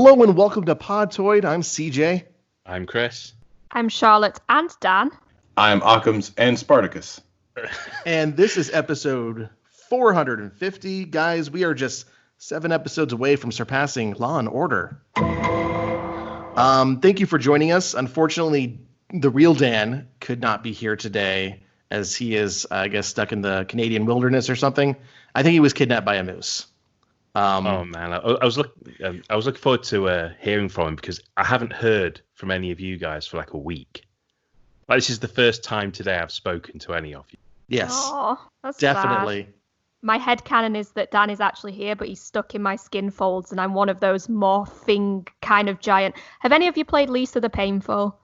Hello and welcome to Podtoid. I'm CJ. I'm Chris. I'm Charlotte and Dan. I'm Occams and Spartacus. And this is episode 450. Guys, we are just 7 episodes away from surpassing Law and Order. Thank you for joining us. Unfortunately, the real Dan could not be here today as he is, I guess, stuck in the Canadian wilderness or something. I think he was kidnapped by a moose. Oh man, I was looking forward to hearing from him because I haven't heard from any of you guys for like a week. Like, this is the first time today I've spoken to any of you. Yes, Oh, that's definitely. Sad. My headcanon is that Dan is actually here, but he's stuck in my skin folds, and I'm one of those morphing kind of giant. Have any of you played Lisa the Painful?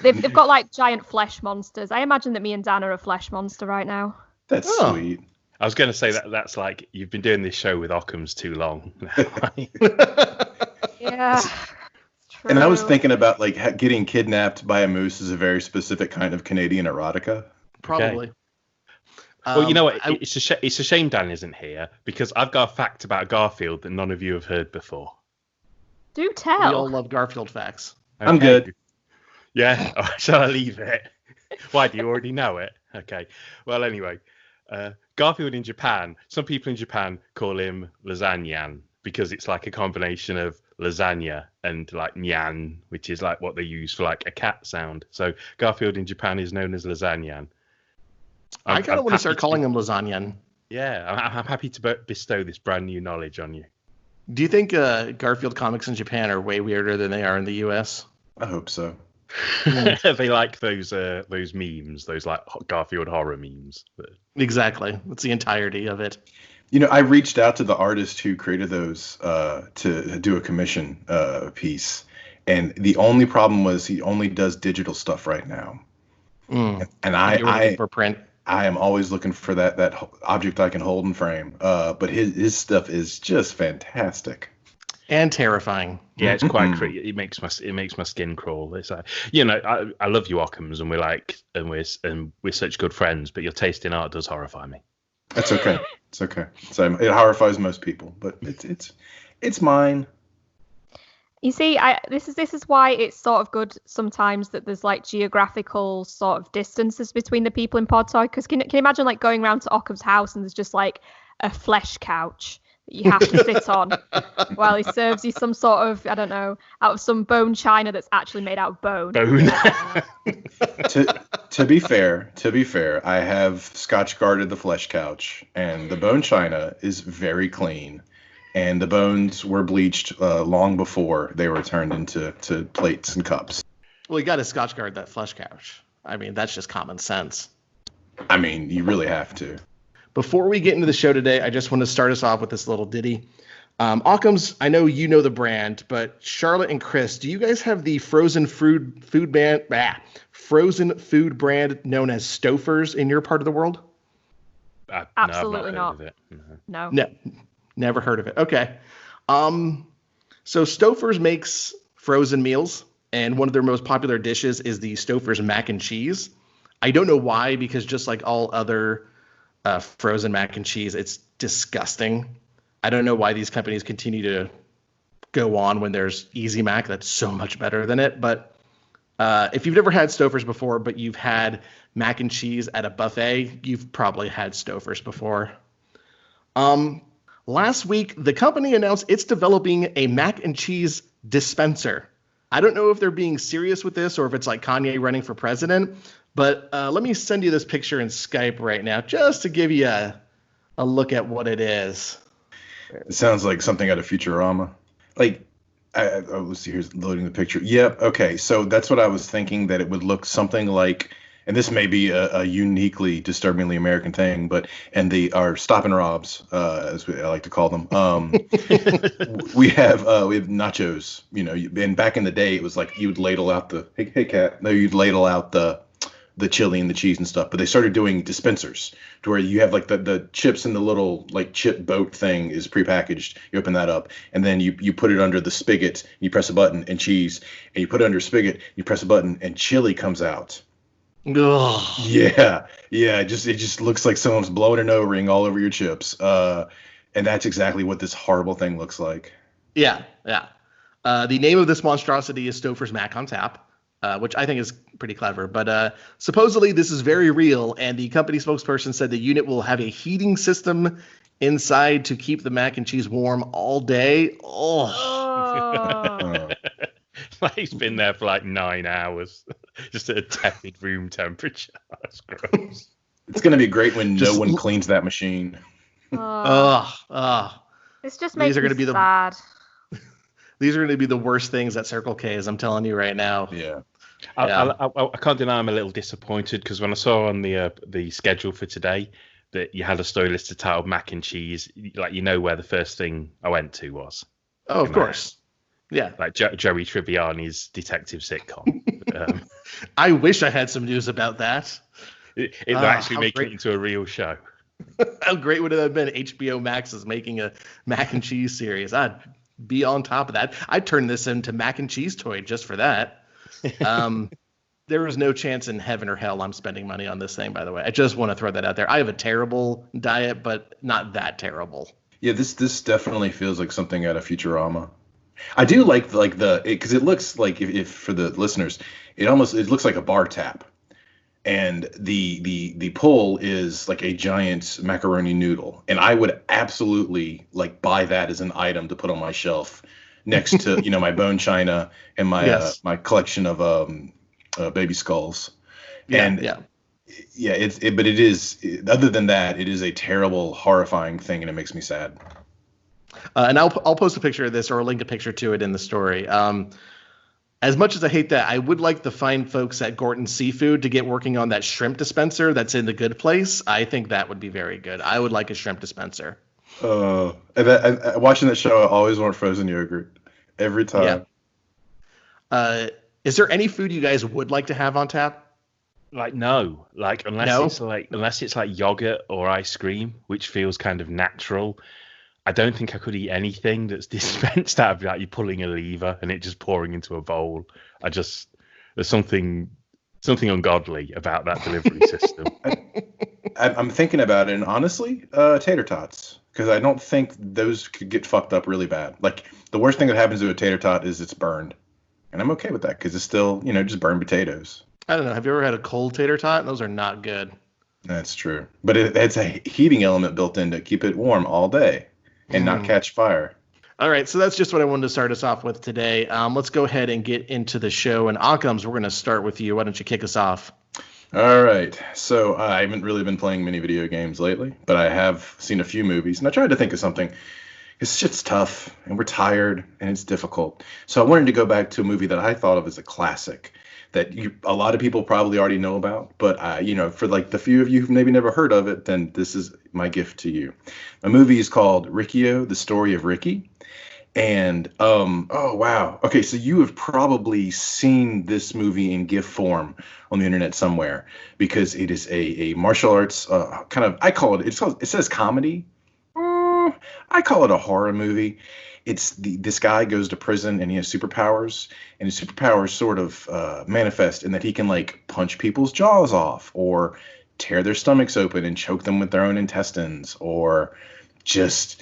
They've got like giant flesh monsters. I imagine that me and Dan are a flesh monster right now. That's sweet. I was going to say that's like you've been doing this show with Occams too long. Yeah. True. And I was thinking about like getting kidnapped by a moose is a very specific kind of Canadian erotica. Probably. Okay. Well, you know what? It's a shame Dan isn't here because I've got a fact about Garfield that none of you have heard before. Do tell. We all love Garfield facts. Okay. I'm good. Yeah? Oh, shall I leave it? Why, do you already know it? Okay. Well, anyway, Garfield in Japan, some people in Japan call him lasagnan because it's like a combination of lasagna and like nyan, which is like what they use for like a cat sound. So Garfield in Japan is known as lasagnan. I kind of want to start calling him lasagna. Yeah, I'm happy to bestow this brand new knowledge on you. Do you think Garfield comics in Japan are way weirder than they are in the U.S.? I hope so. They like those memes, those like Garfield horror memes. Exactly. That's the entirety of it. You know, I reached out to the artist who created those to do a commission piece, and the only problem was he only does digital stuff right now. And I for print. I am always looking for that object I can hold and frame. But his stuff is just fantastic and terrifying. Yeah, it's quite creepy. It makes my skin crawl. It's like, I love you, Occams, and we're such good friends. But your taste in art does horrify me. That's okay. It's okay. So it horrifies most people, but it's mine. You see, this is why it's sort of good sometimes that there's like geographical sort of distances between the people in Podtoid. Because can you imagine like going around to Occam's house and there's just like a flesh couch that you have to sit on while he serves you some sort of, I don't know, out of some bone china that's actually made out of bone. To be fair, I have Scotch guarded the flesh couch, and the bone china is very clean. And the bones were bleached long before they were turned into plates and cups. Well, you got to Scotch guard that flesh couch. I mean, that's just common sense. I mean, you really have to. Before we get into the show today, I just want to start us off with this little ditty. Occams, I know you know the brand, but Charlotte and Chris, do you guys have the frozen food brand known as Stouffer's in your part of the world? Absolutely not. No. Never heard of it. Okay. So Stouffer's makes frozen meals, and one of their most popular dishes is the Stouffer's mac and cheese. I don't know why, because just like all other frozen mac and cheese, it's disgusting. I don't know why these companies continue to go on when there's Easy Mac that's so much better than it. But if you've never had Stouffer's before, but you've had mac and cheese at a buffet, you've probably had Stouffer's before. Last week, the company announced it's developing a mac and cheese dispenser. I don't know if they're being serious with this or if it's like Kanye running for president, but let me send you this picture in Skype right now just to give you a look at what it is. It sounds like something out of Futurama. Like, let's see, here's loading the picture. Yep, okay, so that's what I was thinking, that it would look something like, and this may be a uniquely disturbingly American thing, and they are stop and robs, as I like to call them. we have nachos, and back in the day, it was like you would ladle out hey cat, no, you'd ladle out the chili and the cheese and stuff. But they started doing dispensers to where you have like the chips and the little like chip boat thing is prepackaged. You open that up and then you put it under the spigot, you press a button and cheese, and you put it under spigot, you press a button and chili comes out. Ugh. Yeah. It just looks like someone's blowing an O-ring all over your chips. And that's exactly what this horrible thing looks like. Yeah, yeah. The name of this monstrosity is Stouffer's Mac on Tap, which I think is pretty clever. But supposedly this is very real, and the company spokesperson said the unit will have a heating system inside to keep the mac and cheese warm all day. Oh. Like he's been there for like 9 hours, just at a tepid room temperature. That's gross. It's going to be great when Just no one cleans that machine. This just makes These are me gonna be sad. These are going to be the worst things at Circle K's, I'm telling you right now. Yeah. I can't deny I'm a little disappointed because when I saw on the schedule for today that you had a story listed titled Mac and Cheese, like where the first thing I went to was. Oh, of course. Yeah. Like Joey Tribbiani's detective sitcom. I wish I had some news about that. It actually making it into a real show. How great would it have been? HBO Max is making a mac and cheese series. I'd be on top of that. I'd turn this into Mac and Cheese Toy just for that. There is no chance in heaven or hell I'm spending money on this thing, by the way. I just want to throw that out there. I have a terrible diet, but not that terrible. Yeah, this definitely feels like something out of Futurama. I do like the because it looks like if for the listeners, it looks like a bar tap, and the pull is like a giant macaroni noodle, and I would absolutely like buy that as an item to put on my shelf next to my bone china and my my collection of baby skulls. But it is other than that, it is a terrible, horrifying thing, and it makes me sad. And I'll post a picture of this or link a picture to it in the story. As much as I hate that, I would like the fine folks at Gorton's Seafood to get working on that shrimp dispenser that's in The Good Place. I think that would be very good. I would like a shrimp dispenser. Watching that show, I always want frozen yogurt every time. Yeah. Is there any food you guys would like to have on tap? No, unless it's like yogurt or ice cream, which feels kind of natural. I don't think I could eat anything that's dispensed out of like you pulling a lever and it just pouring into a bowl. There's something ungodly about that delivery system. I'm thinking about it, and honestly, tater tots, because I don't think those could get fucked up really bad. Like the worst thing that happens to a tater tot is it's burned, and I'm okay with that because it's still just burned potatoes. I don't know. Have you ever had a cold tater tot? Those are not good. That's true, but it's a heating element built in to keep it warm all day and not catch fire. All right, so that's just what I wanted to start us off with today. Let's go ahead and get into the show. And Occams, we're going to start with you. Why don't you kick us off? All right. So I haven't really been playing many video games lately, but I have seen a few movies, and I tried to think of something. This shit's tough, and we're tired, and it's difficult. So I wanted to go back to a movie that I thought of as a classic that a lot of people probably already know about, but for like the few of you who've maybe never heard of it, then this is my gift to you. My movie is called Riki-Oh, The Story of Riki. And oh wow, okay, so you have probably seen this movie in GIF form on the internet somewhere, because it is a martial arts kind of, it says comedy. I call it a horror movie. This guy goes to prison and he has superpowers, and his superpowers sort of manifest in that he can like punch people's jaws off, or tear their stomachs open and choke them with their own intestines, or just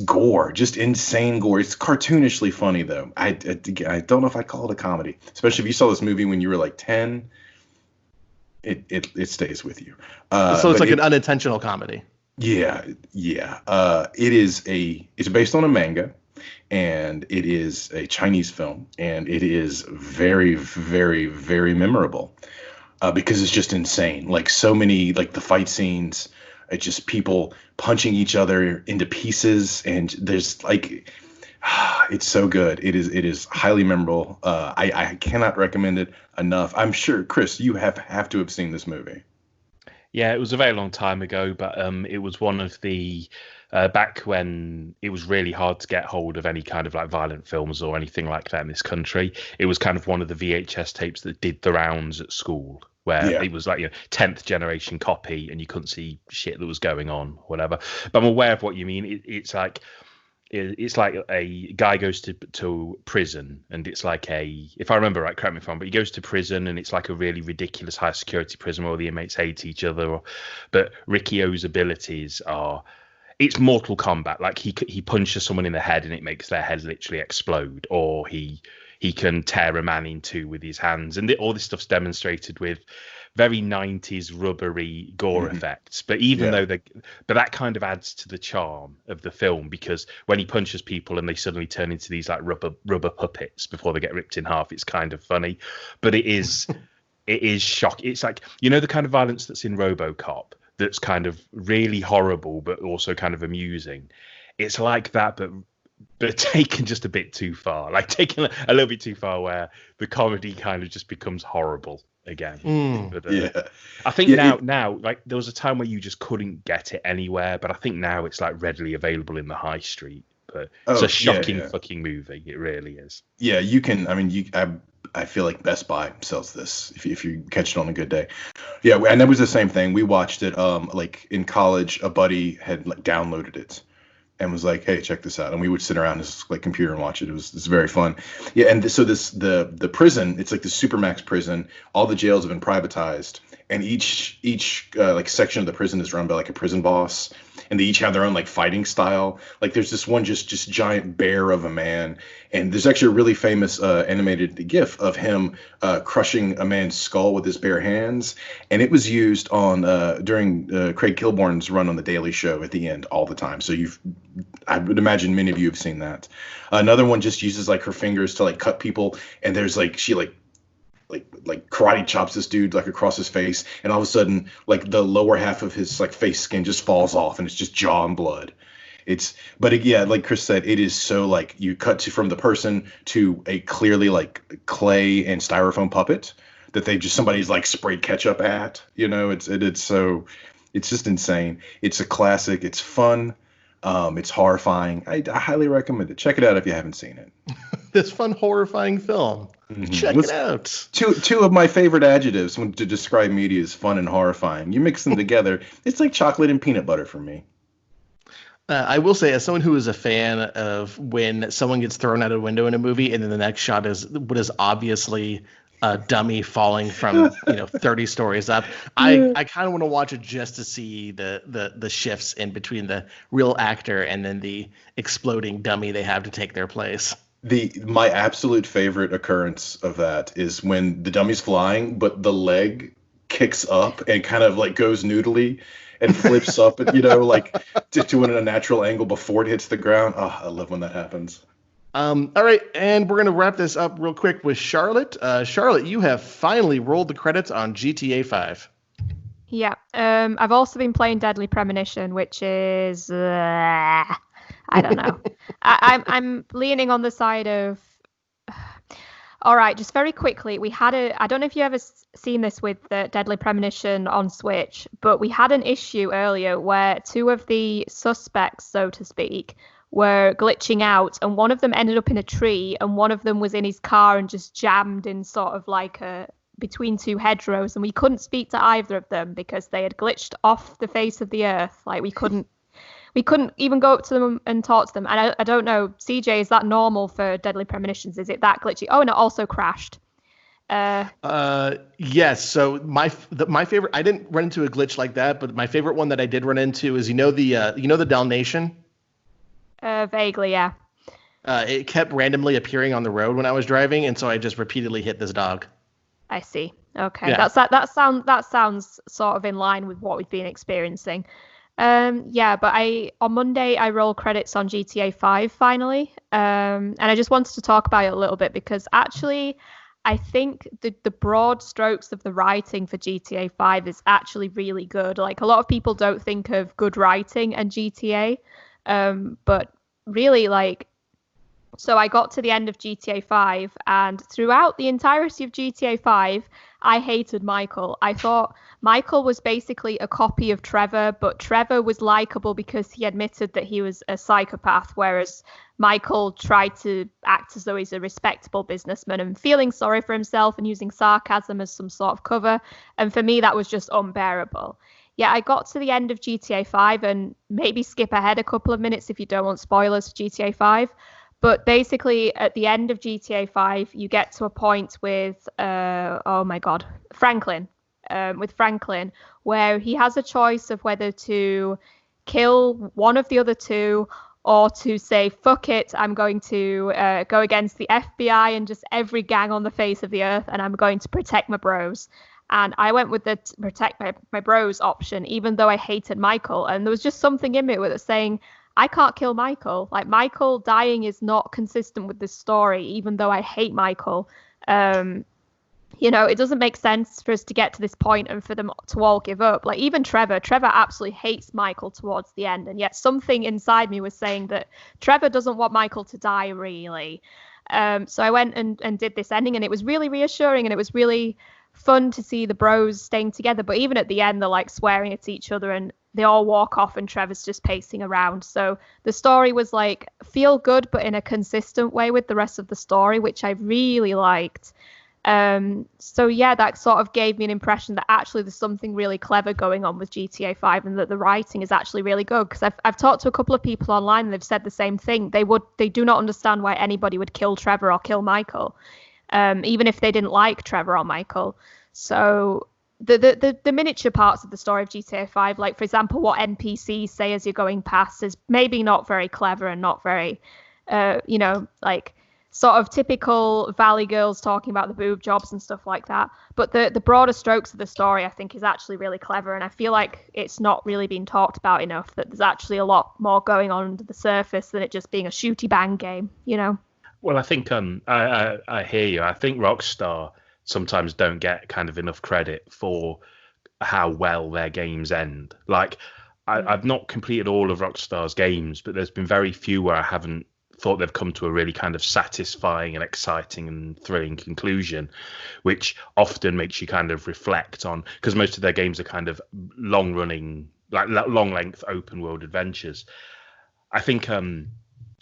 gore, just insane gore. It's cartoonishly funny though. I don't know if I'd call it a comedy, especially if you saw this movie when you were like 10. It stays with you. So it's like an unintentional comedy. Yeah. It's based on a manga, and it is a Chinese film, and it is very, very, very memorable because it's just insane. Like so many, like the fight scenes, it's just people punching each other into pieces, and there's like, it's so good. It is highly memorable. I cannot recommend it enough. I'm sure, Chris, you have to have seen this movie. Yeah, it was a very long time ago, but it was one of the back when it was really hard to get hold of any kind of like violent films or anything like that in this country. It was kind of one of the VHS tapes that did the rounds at school, where it was like 10th generation copy and you couldn't see shit that was going on, whatever. But I'm aware of what you mean. It's like a guy goes to prison, and it's like if I remember right, correct me if I'm wrong, but he goes to prison and it's like a really ridiculous high security prison where all the inmates hate each other. But Riki-Oh's abilities are, it's Mortal Kombat. Like he punches someone in the head and it makes their head literally explode, or he can tear a man in two with his hands, and all this stuff's demonstrated with very 90s rubbery gore effects. But even though but that kind of adds to the charm of the film, because when he punches people and they suddenly turn into these like rubber puppets before they get ripped in half, it's kind of funny. But it is shocking. It's like, you know, the kind of violence that's in RoboCop that's kind of really horrible but also kind of amusing. It's like that, but taken just a bit too far, like taken a little bit too far, where the comedy kind of just becomes horrible again. But, I think now, like there was a time where you just couldn't get it anywhere, but I think now it's like readily available in the high street. But it's a shocking fucking movie. It really is. Yeah, you can. I mean, I feel like Best Buy sells this if you catch it on a good day. Yeah, and that was the same thing. We watched it like in college. A buddy had like downloaded it and was like, "Hey, check this out," and we would sit around his like computer and watch it. It's very fun. Yeah, and so the prison, it's like the supermax prison. All the jails have been privatized, and each like section of the prison is run by like a prison boss, and they each have their own like fighting style. Like there's this one just giant bear of a man, and there's actually a really famous animated GIF of him crushing a man's skull with his bare hands, and it was used on during Craig Kilborn's run on The Daily Show at the end all the time. So I would imagine many of you have seen that. Another one just uses like her fingers to like cut people, and there's like she like karate chops this dude like across his face, and all of a sudden like the lower half of his like face skin just falls off and it's just jaw and blood. Yeah, like Chris said, it is so like you cut from the person to a clearly like clay and styrofoam puppet that somebody's like sprayed ketchup at, you know. It's just insane. It's a classic. It's fun. It's horrifying. I highly recommend it. Check it out if you haven't seen it. This fun, horrifying film. Check it out. Two of my favorite adjectives to describe media is fun and horrifying. You mix them together, it's like chocolate and peanut butter for me. I will say, as someone who is a fan of when someone gets thrown out a window in a movie and then the next shot is what is obviously a dummy falling from 30 stories up, I kind of want to watch it just to see the shifts in between the real actor and then the exploding dummy they have to take their place. My absolute favorite occurrence of that is when the dummy's flying, but the leg kicks up and kind of like goes noodly and flips up, and like to a natural angle before it hits the ground. Oh, I love when that happens. All right, and we're going to wrap this up real quick with Charlotte. Charlotte, you have finally rolled the credits on GTA 5. Yeah, I've also been playing Deadly Premonition, which is I don't know. I'm leaning on the side of. All right, just very quickly, we had I don't know if you ever seen this with the Deadly Premonition on Switch, but we had an issue earlier where two of the suspects, so to speak, were glitching out, and one of them ended up in a tree, and one of them was in his car and just jammed in sort of like between two hedgerows, and we couldn't speak to either of them because they had glitched off the face of the earth. Like we couldn't even go up to them and talk to them. And I don't know, CJ, is that normal for Deadly Premonitions? Is it that glitchy? Oh, and it also crashed. Yes. So my favorite, I didn't run into a glitch like that, but my favorite one that I did run into is the Dalmatian. Vaguely, yeah. It kept randomly appearing on the road when I was driving, and so I just repeatedly hit this dog. I see. Okay, yeah. That sounds sort of in line with what we've been experiencing. But on Monday I roll credits on GTA 5 finally, and I just wanted to talk about it a little bit because actually I think the broad strokes of the writing for GTA 5 is actually really good. Like a lot of people don't think of good writing and GTA, but really so I got to the end of GTA 5, and throughout the entirety of GTA 5, I hated Michael. I thought Michael was basically a copy of Trevor, but Trevor was likable because he admitted that he was a psychopath, whereas Michael tried to act as though he's a respectable businessman and feeling sorry for himself and using sarcasm as some sort of cover. And for me, that was just unbearable. Yeah, I got to the end of GTA 5, and maybe skip ahead a couple of minutes if you don't want spoilers for GTA 5. But basically, at the end of GTA 5, you get to a point with, Franklin. With Franklin, where he has a choice of whether to kill one of the other two, or to say, fuck it, I'm going to go against the FBI and just every gang on the face of the earth, and I'm going to protect my bros. And I went with the protect my bros option, even though I hated Michael. And there was just something in me with it saying, I can't kill Michael. Like, Michael dying is not consistent with this story, even though I hate Michael. You know, it doesn't make sense for us to get to this point and for them to all give up. Like, even Trevor absolutely hates Michael towards the end. And yet something inside me was saying that Trevor doesn't want Michael to die, really. So I went and did this ending, and it was really reassuring, and it was really fun to see the bros staying together. But even at the end, they're like swearing at each other and they all walk off and Trevor's just pacing around. So the story was like feel good, but in a consistent way with the rest of the story, which I really liked. So yeah, that sort of gave me an impression that actually there's something really clever going on with GTA 5 and that the writing is actually really good. Because I've talked to a couple of people online and they've said the same thing. They do not understand why anybody would kill Trevor or kill Michael, even if they didn't like Trevor or Michael. So the miniature parts of the story of GTA 5, like for example, what NPCs say as you're going past is maybe not very clever and not very, like sort of typical Valley girls talking about the boob jobs and stuff like that. But the broader strokes of the story, I think, is actually really clever. And I feel like it's not really been talked about enough, that there's actually a lot more going on under the surface than it just being a shooty bang game, you know? Well, I think I hear you. I think Rockstar sometimes don't get kind of enough credit for how well their games end. Like, I've not completed all of Rockstar's games, but there's been very few where I haven't thought they've come to a really kind of satisfying and exciting and thrilling conclusion, which often makes you kind of reflect on, because most of their games are kind of long running, like long length open world adventures. I think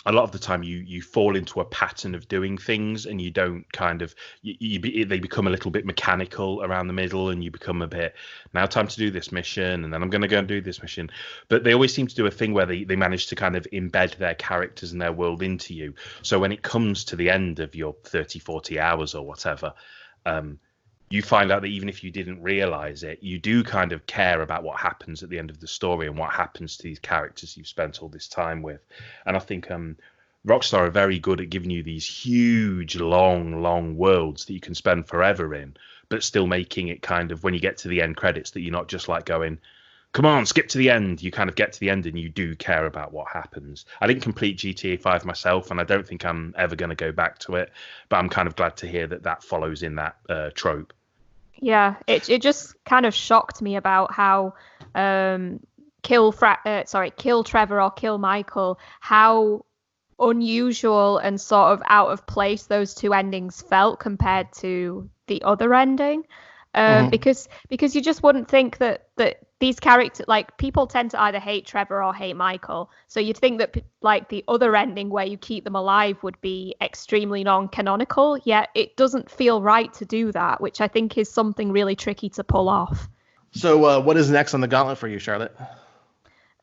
a lot of the time you fall into a pattern of doing things and you don't kind of they become a little bit mechanical around the middle, and you become a bit, now time to do this mission, and then I'm going to go and do this mission. But they always seem to do a thing where they manage to kind of embed their characters and their world into you. So when it comes to the end of your 30-40 hours or whatever, you find out that even if you didn't realize it, you do kind of care about what happens at the end of the story and what happens to these characters you've spent all this time with. And I think Rockstar are very good at giving you these huge, long worlds that you can spend forever in, but still making it kind of, when you get to the end credits, that you're not just like going, come on, skip to the end. You kind of get to the end and you do care about what happens. I didn't complete GTA 5 myself, and I don't think I'm ever going to go back to it, but I'm kind of glad to hear that follows in that trope. Yeah, it just kind of shocked me about how kill Trevor or kill Michael, how unusual and sort of out of place those two endings felt compared to the other ending. Because you just wouldn't think that these characters, like, people tend to either hate Trevor or hate Michael. So you'd think that like the other ending where you keep them alive would be extremely non-canonical, yet it doesn't feel right to do that, which I think is something really tricky to pull off. So what is next on the gauntlet for you, Charlotte?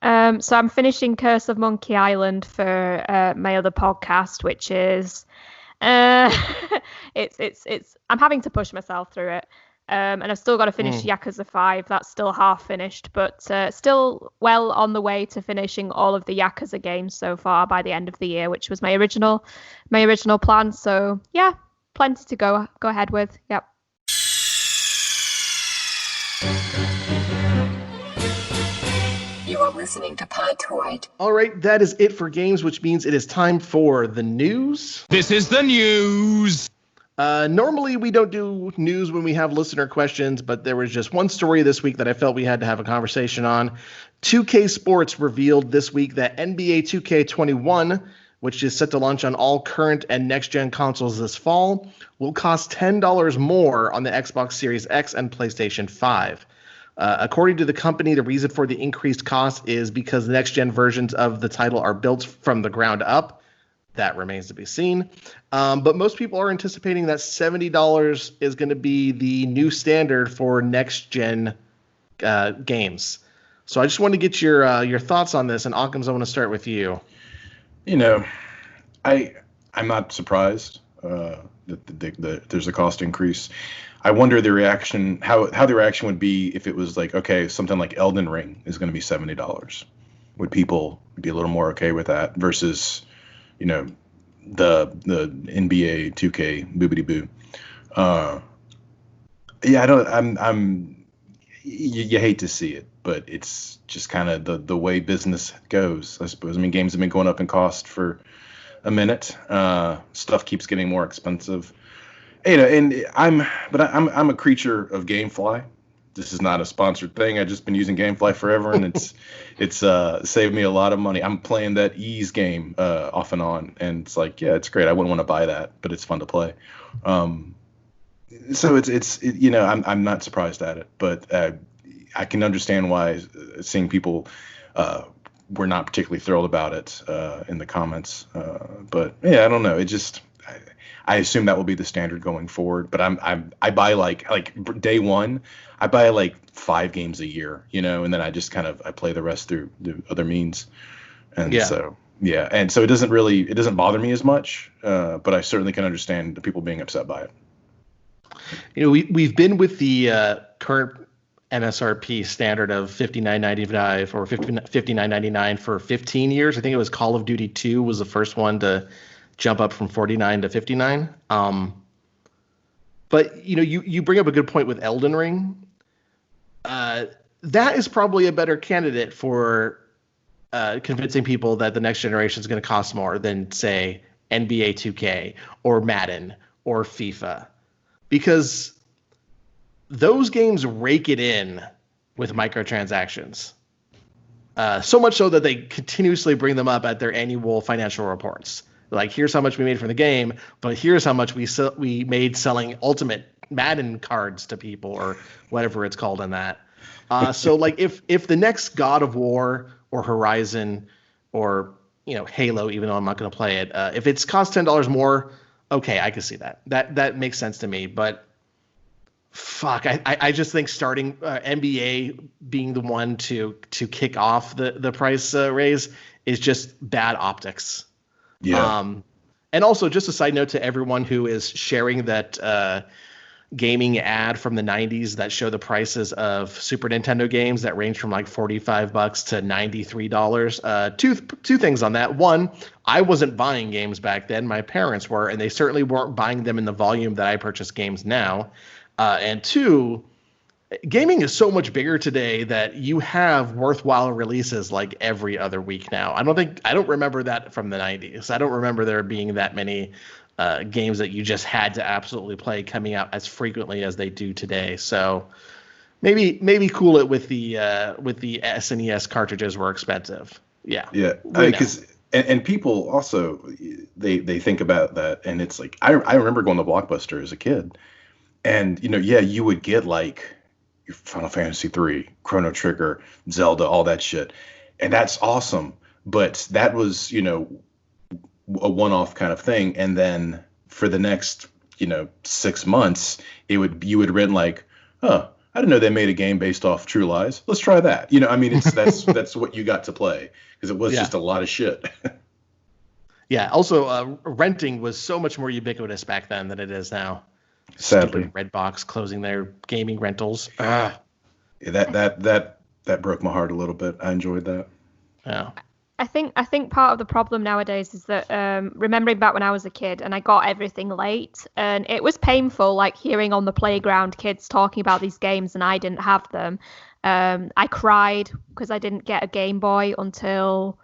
So I'm finishing Curse of Monkey Island for my other podcast, which is it's I'm having to push myself through it. And I've still got to finish Yakuza 5. That's still half finished, but still well on the way to finishing all of the Yakuza games so far by the end of the year, which was my original plan. So yeah, plenty to go ahead with. Yep. You are listening to Podtoid. All right, that is it for games, which means it is time for the news. This is the news. Normally we don't do news when we have listener questions, but there was just one story this week that I felt we had to have a conversation on. 2K Sports revealed this week that NBA 2K21, which is set to launch on all current and next-gen consoles this fall, will cost $10 more on the Xbox Series X and PlayStation 5. According to the company, the reason for the increased cost is because the next-gen versions of the title are built from the ground up. That remains to be seen. But most people are anticipating that $70 is going to be the new standard for next-gen games. So I just want to get your thoughts on this. And Occams, I want to start with you. You know, I'm not surprised that there's a cost increase. I wonder the reaction, how the reaction would be if it was like, okay, something like Elden Ring is going to be $70. would people be a little more okay with that versus, you know, the NBA 2K boobity boo? Yeah, I don't. You hate to see it, but it's just kind of the way business goes, I suppose. I mean, games have been going up in cost for a minute. Stuff keeps getting more expensive. You know, and I'm a creature of GameFly. This is not a sponsored thing. I've just been using GameFly forever, and it's saved me a lot of money. I'm playing that Ease game off and on, and it's like, yeah, it's great. I wouldn't want to buy that, but it's fun to play. So it's you know, I'm not surprised at it, but I can understand why seeing people were not particularly thrilled about it in the comments. But yeah, I don't know. It just I assume that will be the standard going forward. But I buy like day one, I buy like 5 games a year, you know, and then I just I play the rest through the other means. And so yeah, and so it doesn't bother me as much. But I certainly can understand the people being upset by it. You know, we've been with the current MSRP standard of $59.95 or $59.99 for 15 years. I think it was Call of Duty 2 was the first one to jump up from 49 to 59. But you know, you bring up a good point with Elden Ring. That is probably a better candidate for convincing people that the next generation is going to cost more than, say, NBA 2K or Madden or FIFA, because those games rake it in with microtransactions. So much so that they continuously bring them up at their annual financial reports. Like, here's how much we made from the game, but here's how much we made selling Ultimate Madden cards to people, or whatever it's called in that. So like if the next God of War or Horizon or, you know, Halo, even though I'm not going to play it, if it's cost $10 more, okay, I can see that. That makes sense to me. But fuck, I just think starting NBA being the one to kick off the price raise is just bad optics. Yeah. And also, just a side note to everyone who is sharing that gaming ad from the 90s that show the prices of Super Nintendo games that range from like $45 to $93. Two things on that. One, I wasn't buying games back then. My parents were, and they certainly weren't buying them in the volume that I purchase games now. And two, gaming is so much bigger today that you have worthwhile releases like every other week now. I don't remember that from the 90s. I don't remember there being that many games that you just had to absolutely play coming out as frequently as they do today. So maybe cool it with the SNES cartridges were expensive. Yeah. Yeah. Because and people also they think about that, and it's like I remember going to Blockbuster as a kid, and you know, yeah, you would get like your Final Fantasy 3, Chrono Trigger, Zelda, all that shit, and that's awesome. But that was, you know, a one-off kind of thing, and then for the next, you know, 6 months, you would rent like, oh, I didn't know they made a game based off True Lies. Let's try that. You know, I mean, that's what you got to play, because it was just a lot of shit. Yeah. Also, renting was so much more ubiquitous back then than it is now. Sadly, Stupid Redbox closing their gaming rentals. Yeah, that broke my heart a little bit. I enjoyed that. Yeah. I think part of the problem nowadays is that remembering back when I was a kid and I got everything late, and it was painful, like hearing on the playground kids talking about these games and I didn't have them. I cried because I didn't get a Game Boy until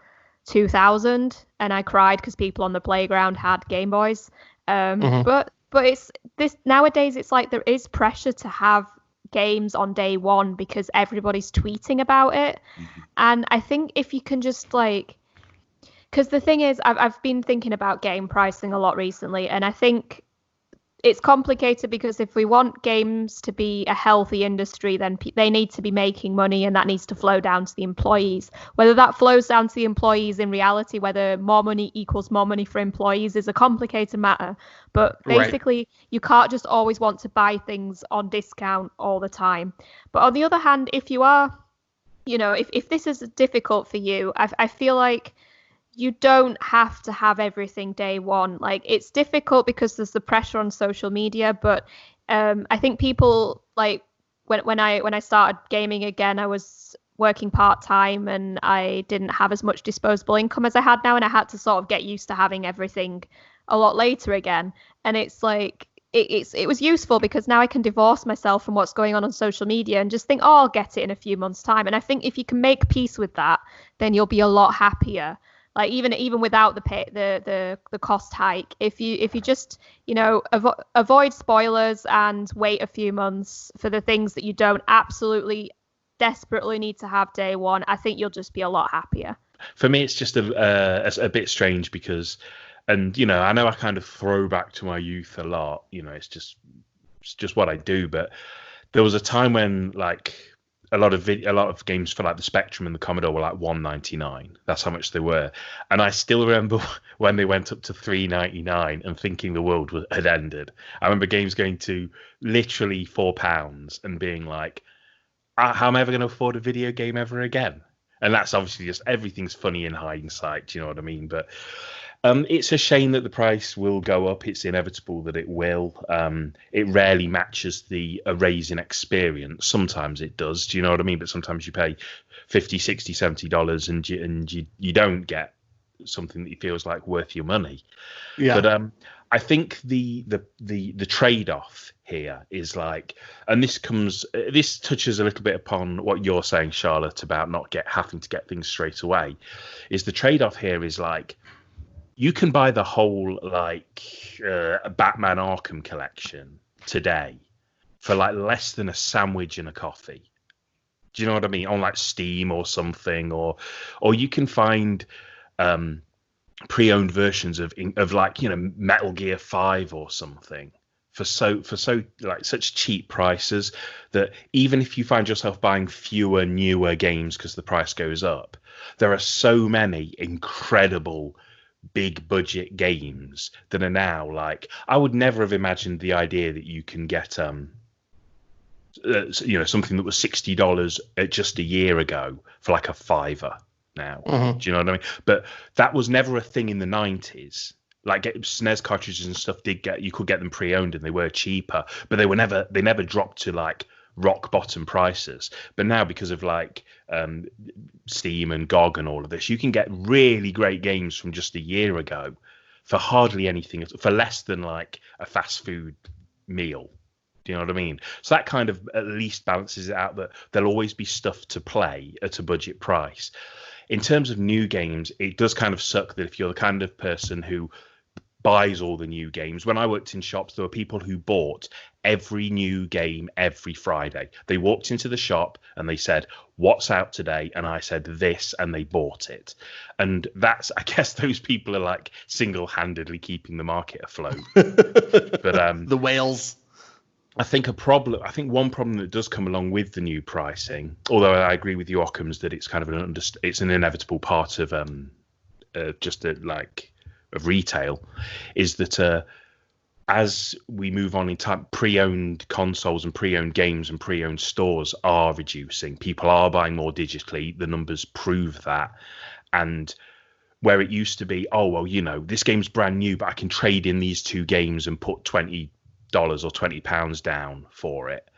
2000, and I cried because people on the playground had Game Boys. But it's this nowadays. It's like there is pressure to have games on day one because everybody's tweeting about it. And I think if you can just like, because the thing is, I've been thinking about game pricing a lot recently, and I think it's complicated because if we want games to be a healthy industry, then they need to be making money, and that needs to flow down to the employees. Whether that flows down to the employees in reality, whether more money equals more money for employees, is a complicated matter. But basically, you can't just always want to buy things on discount all the time. But on the other hand, if you are, you know, if this is difficult for you, I feel like you don't have to have everything day one. Like, it's difficult because there's the pressure on social media, but I think people, like, when I started gaming again, I was working part-time and I didn't have as much disposable income as I had now, and I had to sort of get used to having everything a lot later again. And it's like it was useful because now I can divorce myself from what's going on social media and just think, oh, I'll get it in a few months' time. And I think if you can make peace with that, then you'll be a lot happier. Like even without the cost hike, if you just avoid spoilers and wait a few months for the things that you don't absolutely desperately need to have day one, I think you'll just be a lot happier. For me, it's just a bit strange because, and I know I kind of throw back to my youth a lot. It's just what I do. But there was a time when like a lot of games for like the Spectrum and the Commodore were like $1.99. That's how much they were. And I still remember when they went up to $3.99 and thinking the world had ended. I remember games going to literally £4 and being like, how am I ever going to afford a video game ever again? And that's obviously just everything's funny in hindsight. Do you know what I mean? But it's a shame that the price will go up. It's inevitable that it will. It rarely matches a raise in experience. Sometimes it does. Do you know what I mean? But sometimes you pay $50, $60, $70 and you don't get something that feels like worth your money. Yeah. But I think the trade-off here is like, and this touches a little bit upon what you're saying, Charlotte, about not having to get things straight away. Is the trade-off here is like, you can buy the whole Batman Arkham collection today for like less than a sandwich and a coffee. Do you know what I mean? On like Steam or something, or you can find pre-owned versions of like Metal Gear 5 or something for so like such cheap prices that even if you find yourself buying fewer newer games because the price goes up, there are so many incredible big budget games that are now like, I would never have imagined the idea that you can get something that was $60 just a year ago for like a $5 now. Mm-hmm. Do you know what I mean? But that was never a thing in the 90s. Like SNES cartridges and stuff you could get them pre-owned and they were cheaper, but they never dropped to like rock bottom prices. But now, because of like Steam and GOG and all of this, you can get really great games from just a year ago for hardly anything, for less than like a fast food meal. Do you know what I mean? So that kind of at least balances it out, that there'll always be stuff to play at a budget price. In terms of new games, it does kind of suck that if you're the kind of person who buys all the new games. When I worked in shops, there were people who bought every new game every Friday. They walked into the shop and they said, "What's out today?" And I said, "This," and they bought it. And that's, I guess those people are like single-handedly keeping the market afloat. But the whales. I think one problem that does come along with the new pricing, although I agree with you, Occams, that it's kind of it's an inevitable part of of retail, is that as we move on in time, pre-owned consoles and pre-owned games and pre-owned stores are reducing. People are buying more digitally. The numbers prove that. And where it used to be, oh, well, this game's brand new, but I can trade in these two games and put $20 or £20 down for it.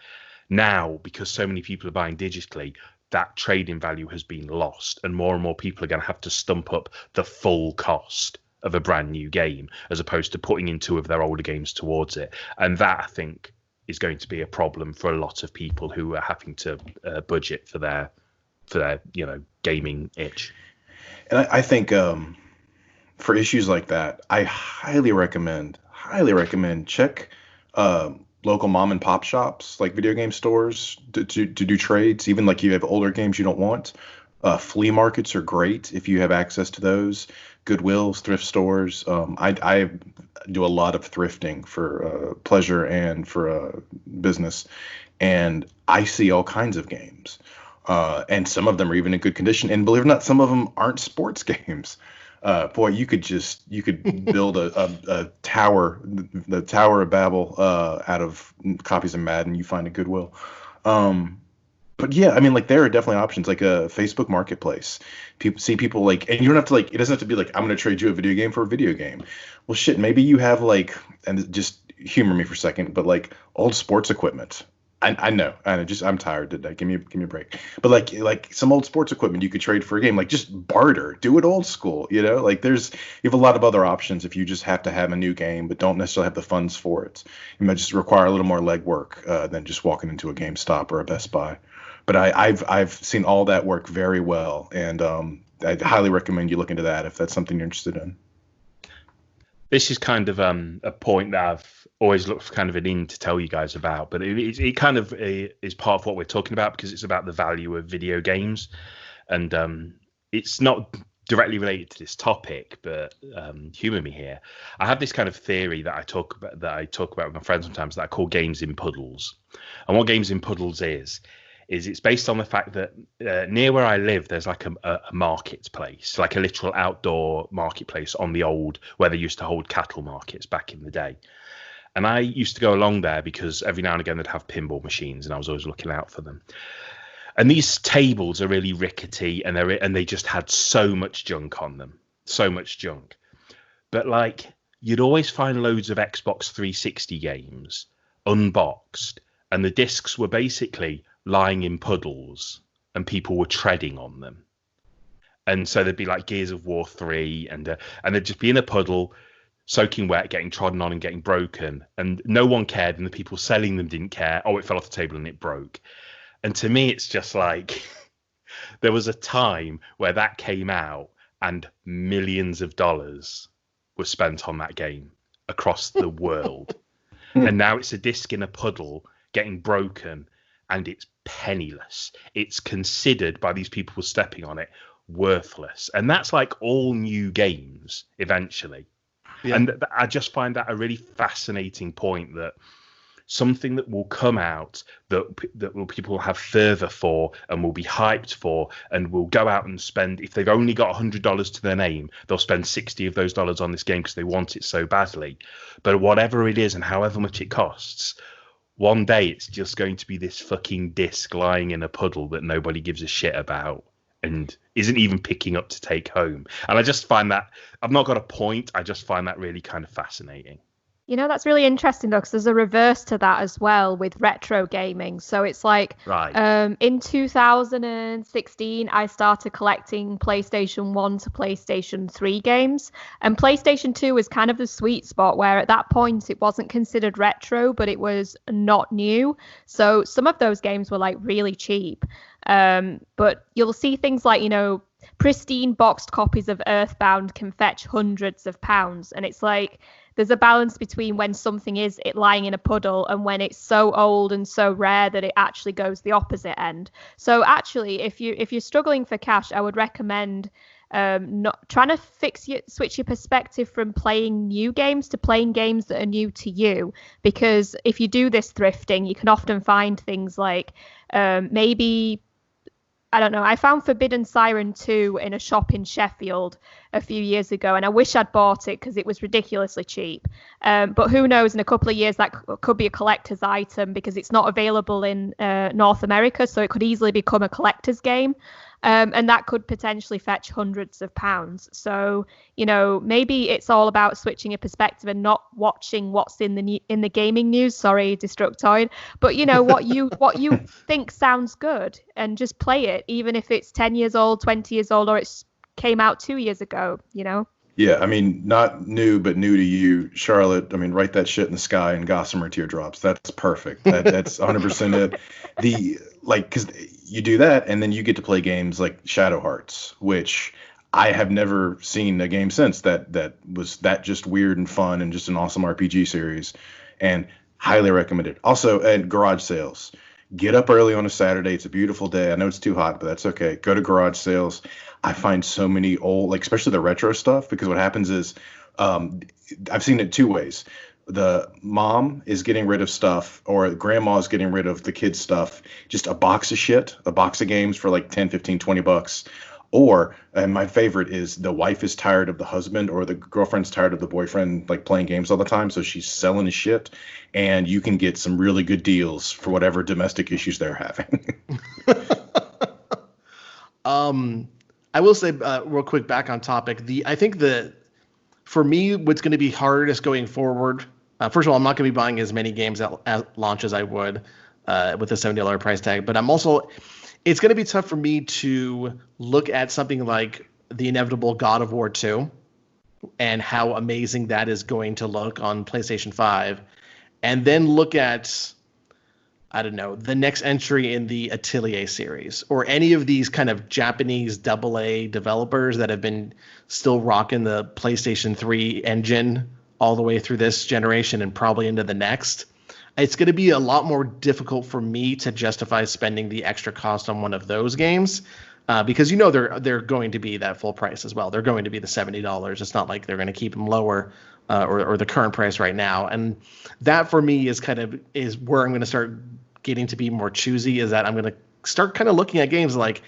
Now, because so many people are buying digitally, that trading value has been lost, and more people are going to have to stump up the full cost of a brand new game as opposed to putting in two of their older games towards it. And that, I think, is going to be a problem for a lot of people who are having to budget for their gaming itch. And I think for issues like that, I highly recommend check local mom and pop shops, like video game stores, to do trades. Even like you have older games you don't want. Flea markets are great if you have access to those. Goodwills, thrift stores. I do a lot of thrifting for pleasure and for business, and I see all kinds of games. And some of them are even in good condition. And believe it or not, some of them aren't sports games. Boy, you could build a tower, the Tower of Babel, out of copies of Madden. You find a Goodwill. But yeah, I mean, like, there are definitely options, like a Facebook Marketplace. People like, and you don't have to like, it doesn't have to be like, I'm going to trade you a video game for a video game. Well, shit, maybe you have like, and just humor me for a second, but like old sports equipment I know. I'm tired today. Give me a break. But like some old sports equipment you could trade for a game. Like just barter. Do it old school. Like you have a lot of other options if you just have to have a new game, but don't necessarily have the funds for it. You might just require a little more legwork than just walking into a GameStop or a Best Buy. But I've seen all that work very well, and I highly recommend you look into that if that's something you're interested in. This is kind of a point that I've always looked for kind of an in to tell you guys about, but it kind of is part of what we're talking about because it's about the value of video games, and it's not directly related to this topic, but humor me here. I have this kind of theory that I talk about with my friends sometimes that I call games in puddles, and what games in puddles is it's based on the fact that near where I live, there's like a marketplace, like a literal outdoor marketplace on the old, where they used to hold cattle markets back in the day. And I used to go along there because every now and again they'd have pinball machines and I was always looking out for them. And these tables are really rickety and they just had so much junk on them, so much junk. But like you'd always find loads of Xbox 360 games unboxed and the discs were basically lying in puddles and people were treading on them. And so there'd be like Gears of War 3 and they'd just be in a puddle, soaking wet, getting trodden on and getting broken. And no one cared and the people selling them didn't care. Oh, it fell off the table and it broke. And to me, it's just like there was a time where that came out and millions of dollars were spent on that game across the world. And now it's a disc in a puddle getting broken and it's penniless. It's considered by these people stepping on it worthless. And that's like all new games eventually. Yeah. And I just find that a really fascinating point that something that will come out that will people have fervor for and will be hyped for and will go out and spend, if they've only got $100 to their name, they'll spend 60 of those dollars on this game because they want it so badly. But whatever it is and however much it costs, one day it's just going to be this fucking disc lying in a puddle that nobody gives a shit about and isn't even picking up to take home. And I just find that, I've not got a point, I just find that really kind of fascinating. You know, that's really interesting, though, because there's a reverse to that as well with retro gaming. So it's like in 2016, I started collecting PlayStation 1 to PlayStation 3 games. And PlayStation 2 was kind of the sweet spot where at that point it wasn't considered retro, but it was not new. So some of those games were like really cheap. But you'll see things like, you know, pristine boxed copies of Earthbound can fetch hundreds of pounds. And it's like, there's a balance between when something is it lying in a puddle and when it's so old and so rare that it actually goes the opposite end. So actually, if you're struggling for cash, I would recommend not trying to switch your perspective from playing new games to playing games that are new to you. Because if you do this thrifting, you can often find things like maybe, I don't know, I found Forbidden Siren 2 in a shop in Sheffield a few years ago, and I wish I'd bought it because it was ridiculously cheap. But who knows, in a couple of years that could be a collector's item because it's not available in North America, so it could easily become a collector's game. And that could potentially fetch hundreds of pounds. So, you know, maybe it's all about switching your perspective and not watching what's in the gaming news. Sorry, Destructoid. But, you know, what you think sounds good and just play it, even if it's 10 years old, 20 years old, or it came out 2 years ago, you know? Yeah, I mean, not new, but new to you, Charlotte. I mean, write that shit in the sky and gossamer teardrops. That's perfect. That's 100% it. Because you do that, and then you get to play games like Shadow Hearts, which I have never seen a game since that was that just weird and fun and just an awesome RPG series, and highly recommended. Also, at garage sales. Get up early on a Saturday. It's a beautiful day. I know it's too hot, but that's okay. Go to garage sales. I find so many old, like especially the retro stuff, because what happens is I've seen it two ways. The mom is getting rid of stuff, or grandma's getting rid of the kids' stuff, just a box of shit, a box of games for like 10, 15, 20 bucks. Or, and my favorite is the wife is tired of the husband, or the girlfriend's tired of the boyfriend like playing games all the time, so she's selling his shit, and you can get some really good deals for whatever domestic issues they're having. I will say real quick, back on topic, I think that for me, what's going to be hardest going forward, first of all, I'm not going to be buying as many games at launch as I would. with a $70 price tag. But it's going to be tough for me to look at something like the inevitable God of War 2 and how amazing that is going to look on PlayStation 5, and then look at, I don't know, the next entry in the Atelier series or any of these kind of Japanese AA developers that have been still rocking the PlayStation 3 engine all the way through this generation and probably into the next. It's going to be a lot more difficult for me to justify spending the extra cost on one of those games because they're going to be that full price as well. They're going to be the $70. It's not like they're going to keep them lower or the current price right now. And that for me is where I'm going to start getting to be more choosy, is that I'm going to start kind of looking at games like,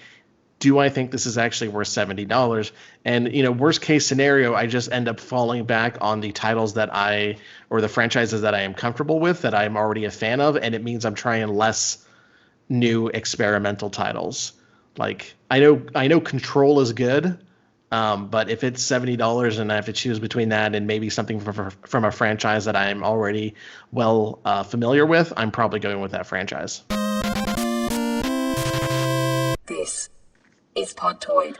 do I think this is actually worth $70? And, worst case scenario, I just end up falling back on the titles or the franchises that I am comfortable with, that I'm already a fan of. And it means I'm trying less new experimental titles. Like, I know Control is good, but if it's $70 and I have to choose between that and maybe something from a franchise that I'm already well familiar with, I'm probably going with that franchise. This is Podtoid.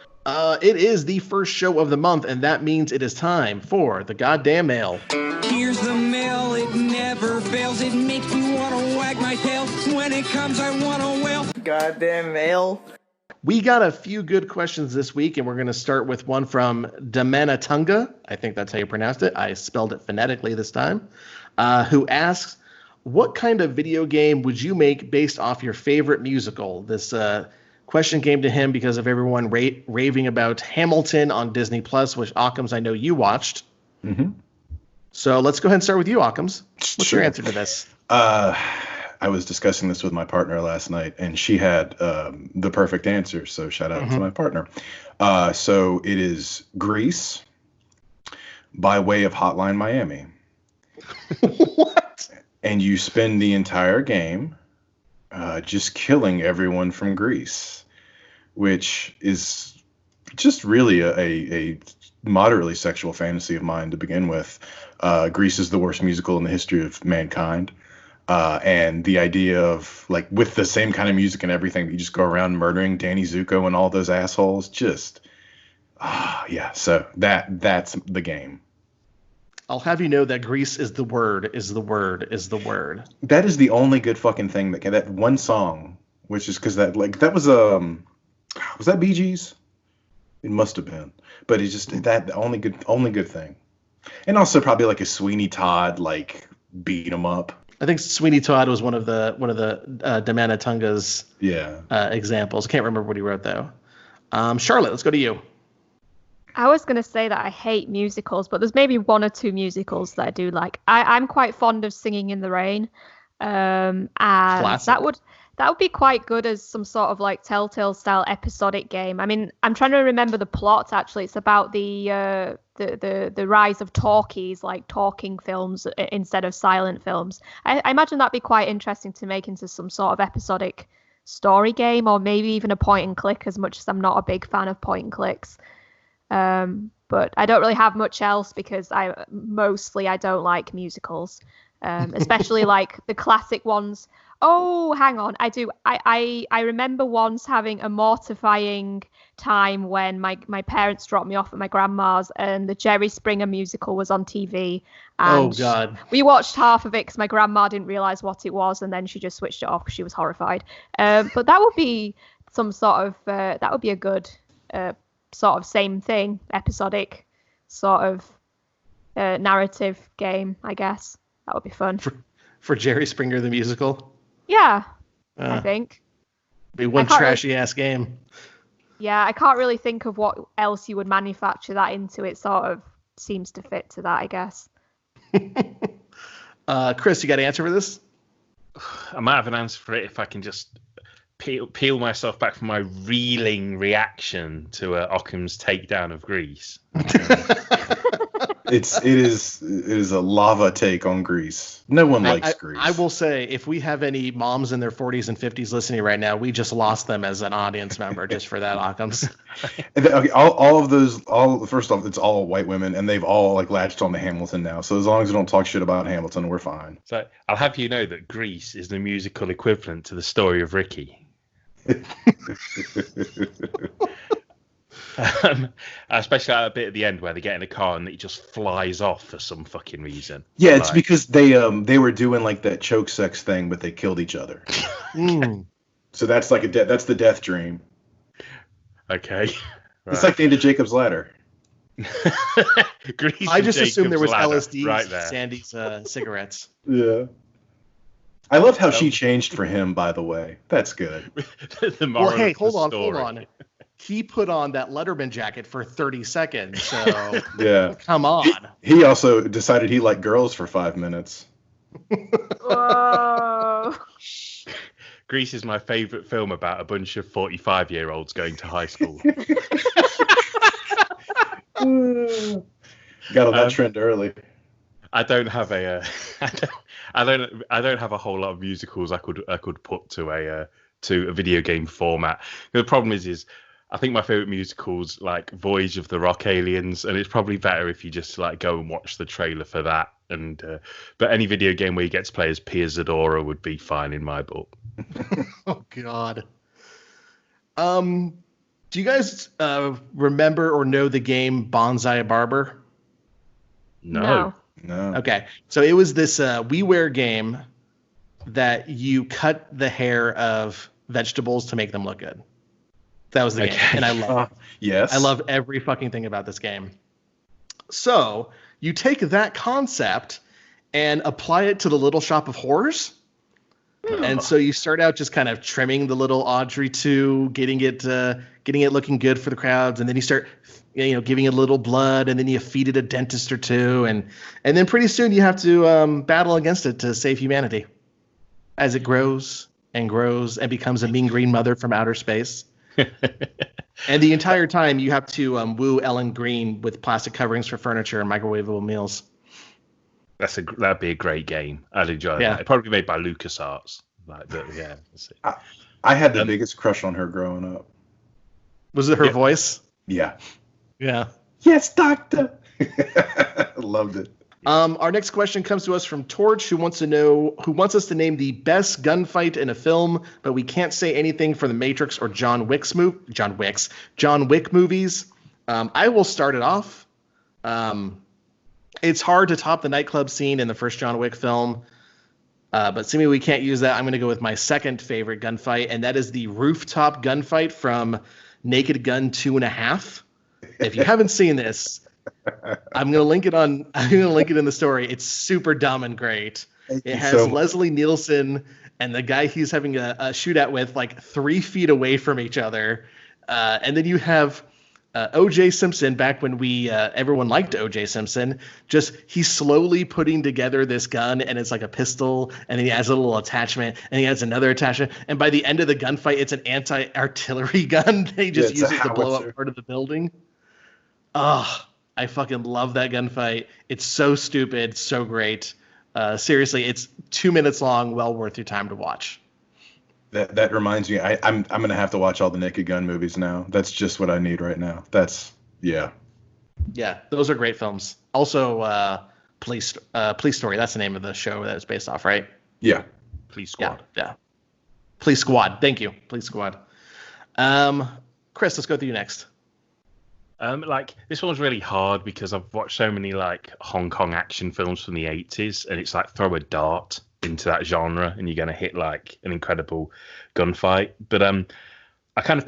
It is the first show of the month, and that means it is time for the goddamn mail. Here's the mail, it never fails. It makes me want to wag my tail. When it comes, I want to wail. Goddamn mail. We got a few good questions this week, and we're going to start with one from Damanatunga. I think that's how you pronounced it. I spelled it phonetically this time. Who asks, what kind of video game would you make based off your favorite musical? This question came to him because of everyone raving about Hamilton on Disney Plus, which Occams, I know you watched. Mm-hmm. So let's go ahead and start with you, Occams. What's your answer to this? I was discussing this with my partner last night, and she had the perfect answer. So shout out to my partner. So it is Grease by way of Hotline Miami. What? And you spend the entire game just killing everyone from Greece, which is just really a moderately sexual fantasy of mine to begin with. Grease is the worst musical in the history of mankind. And the idea of, like, with the same kind of music and everything, you just go around murdering Danny Zuko and all those assholes. Just, yeah. So that's the game. I'll have you know that Grease is the word. That is the only good fucking thing that one song, which is because that was that Bee Gees? It must have been, but it's just that only good thing. And also probably like a Sweeney Todd, like, beat 'em up. I think Sweeney Todd was one of the Damanatunga's examples. Can't remember what he wrote though. Charlotte, let's go to you. I was going to say that I hate musicals, but there's maybe one or two musicals that I do like. I'm quite fond of Singing in the Rain, and Classic. that would be quite good as some sort of like Telltale style episodic game. I mean, I'm trying to remember the plot. Actually, it's about the rise of talkies, like talking films instead of silent films. I imagine that'd be quite interesting to make into some sort of episodic story game, or maybe even a point and click, as much as I'm not a big fan of point and clicks. But I don't really have much else because I don't like musicals, especially like the classic ones. Oh, hang on. I do. I remember once having a mortifying time when my parents dropped me off at my grandma's and the Jerry Springer musical was on TV. And oh, God. We watched half of it because my grandma didn't realize what it was, and then she just switched it off because she was horrified. But that would be some sort of, that would be a good sort of same thing, episodic sort of narrative game, I guess. That would be fun. For Jerry Springer the musical? Yeah, I think. Be one trashy ass game. Yeah, I can't really think of what else you would manufacture that into. It sort of seems to fit to that, I guess. Chris, you got an answer for this? I might have an answer for it if I can just peel myself back from my reeling reaction to Occam's takedown of Greece. it is a lava take on Grease. No one likes Grease. I will say, if we have any moms in their 40s and 50s listening right now, we just lost them as an audience member just for that, Occams. Okay, all of those, first off, it's all white women, and they've all like latched on to Hamilton now. So as long as we don't talk shit about Hamilton, we're fine. So I'll have you know that Grease is the musical equivalent to the story of Ricky. Especially at a bit at the end where they get in a car and it just flies off for some fucking reason. Yeah, it's because they were doing like that choke sex thing, but they killed each other. So that's like that's the death dream. Okay, right. It's like the end of Jacob's Ladder. I just assumed there was ladder, LSD right there. Sandy's cigarettes. Yeah. I love how she changed for him, by the way. That's good. Well, hey, hold on. He put on that Letterman jacket for 30 seconds, so yeah. Come on. He also decided he liked girls for 5 minutes. Whoa. Grease is my favorite film about a bunch of 45-year-olds going to high school. Got on that trend early. I don't have a I don't have a whole lot of musicals I could put to a video game format. The problem is I think my favorite musicals like Voyage of the Rock Aliens, and it's probably better if you just like go and watch the trailer for that. And but any video game where you get to play as Pia Zadora would be fine in my book. Oh God. Do you guys remember or know the game Bonsai Barber? No. Okay, so it was this WiiWare game that you cut the hair of vegetables to make them look good. That was the game, and I love it. Yes. I love every fucking thing about this game. So you take that concept and apply it to the Little Shop of Horrors. And so you start out just kind of trimming the little Audrey 2, getting it looking good for the crowds, and then you start giving it a little blood, and then you feed it a dentist or two, and then pretty soon you have to battle against it to save humanity as it grows and becomes a mean green mother from outer space. And the entire time you have to woo Ellen Green with plastic coverings for furniture and microwavable meals. That'd be a great game. I'd enjoy that. It'd probably be made by LucasArts. I had the biggest crush on her growing up. Was it her voice? Yeah. Yeah. Yes, doctor. Loved it. Our next question comes to us from Torch, who wants us to name the best gunfight in a film, but we can't say anything for the Matrix or John Wick movies. I will start it off. It's hard to top the nightclub scene in the first John Wick film, but seemingly we can't use that. I'm going to go with my second favorite gunfight, and that is the rooftop gunfight from Naked Gun 2.5. If you haven't seen this, I'm gonna link it in the story. It's super dumb and great. It has Leslie Nielsen and the guy he's having a shootout with like 3 feet away from each other, and then you have O.J. Simpson back when everyone liked O.J. Simpson. Just he's slowly putting together this gun, and it's like a pistol, and then he adds a little attachment, and he adds another attachment, and by the end of the gunfight, it's an anti-artillery gun that he just uses to blow up part of the building. Oh, I fucking love that gunfight. It's so stupid, so great. Seriously, it's 2 minutes long, well worth your time to watch. That reminds me, I'm gonna have to watch all the Naked Gun movies now. That's just what I need right now. Yeah, those are great films. Also, Police Story. That's the name of the show that it's based off, right? Yeah. Police Squad. Yeah. Police Squad. Thank you, Police Squad. Chris, let's go with you next. This one's really hard because I've watched so many like Hong Kong action films from the 80s, and it's like throw a dart into that genre and you're going to hit like an incredible gunfight. But I kind of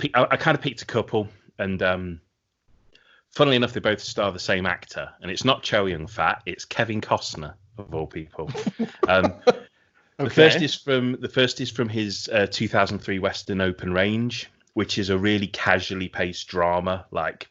picked a couple, and funnily enough, they both star the same actor, and it's not Chow Yun-fat, it's Kevin Costner of all people. Okay. The first is from his 2003 Western Open Range, which is a really casually paced drama, like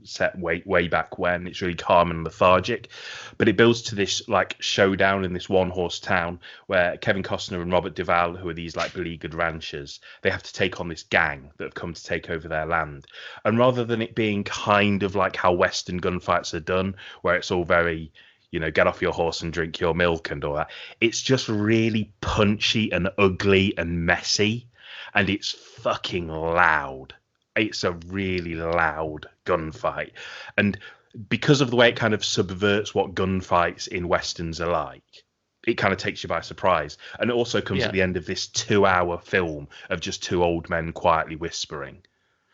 set way back when. It's really calm and lethargic, but it builds to this like showdown in this one-horse town where Kevin Costner and Robert Duvall, who are these like beleaguered ranchers, they have to take on this gang that have come to take over their land. And rather than it being kind of like how Western gunfights are done, where it's all very, get off your horse and drink your milk and all that, it's just really punchy and ugly and messy, and it's fucking loud. It's a really loud gunfight. And because of the way it kind of subverts what gunfights in Westerns are like, it kind of takes you by surprise. And it also comes at the end of this 2-hour film of just two old men quietly whispering.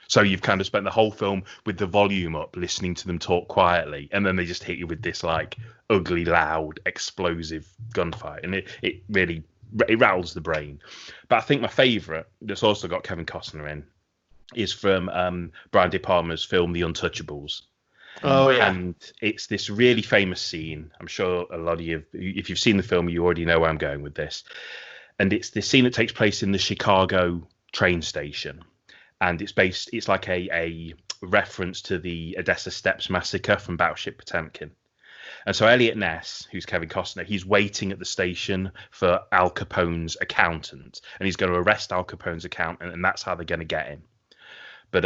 So you've kind of spent the whole film with the volume up, listening to them talk quietly, and then they just hit you with this like ugly, loud, explosive gunfight. And it really rattles the brain. But I think my favourite, that's also got Kevin Costner in, is from Brian De Palma's film The Untouchables. Oh yeah. And it's this really famous scene. I'm sure a lot of you, if you've seen the film, you already know where I'm going with this. And it's this scene that takes place in the Chicago train station. And it's like a reference to the Odessa Steps massacre from Battleship Potemkin. And so Elliot Ness, who's Kevin Costner, he's waiting at the station for Al Capone's accountant. And he's going to arrest Al Capone's accountant, and that's how they're going to get him. But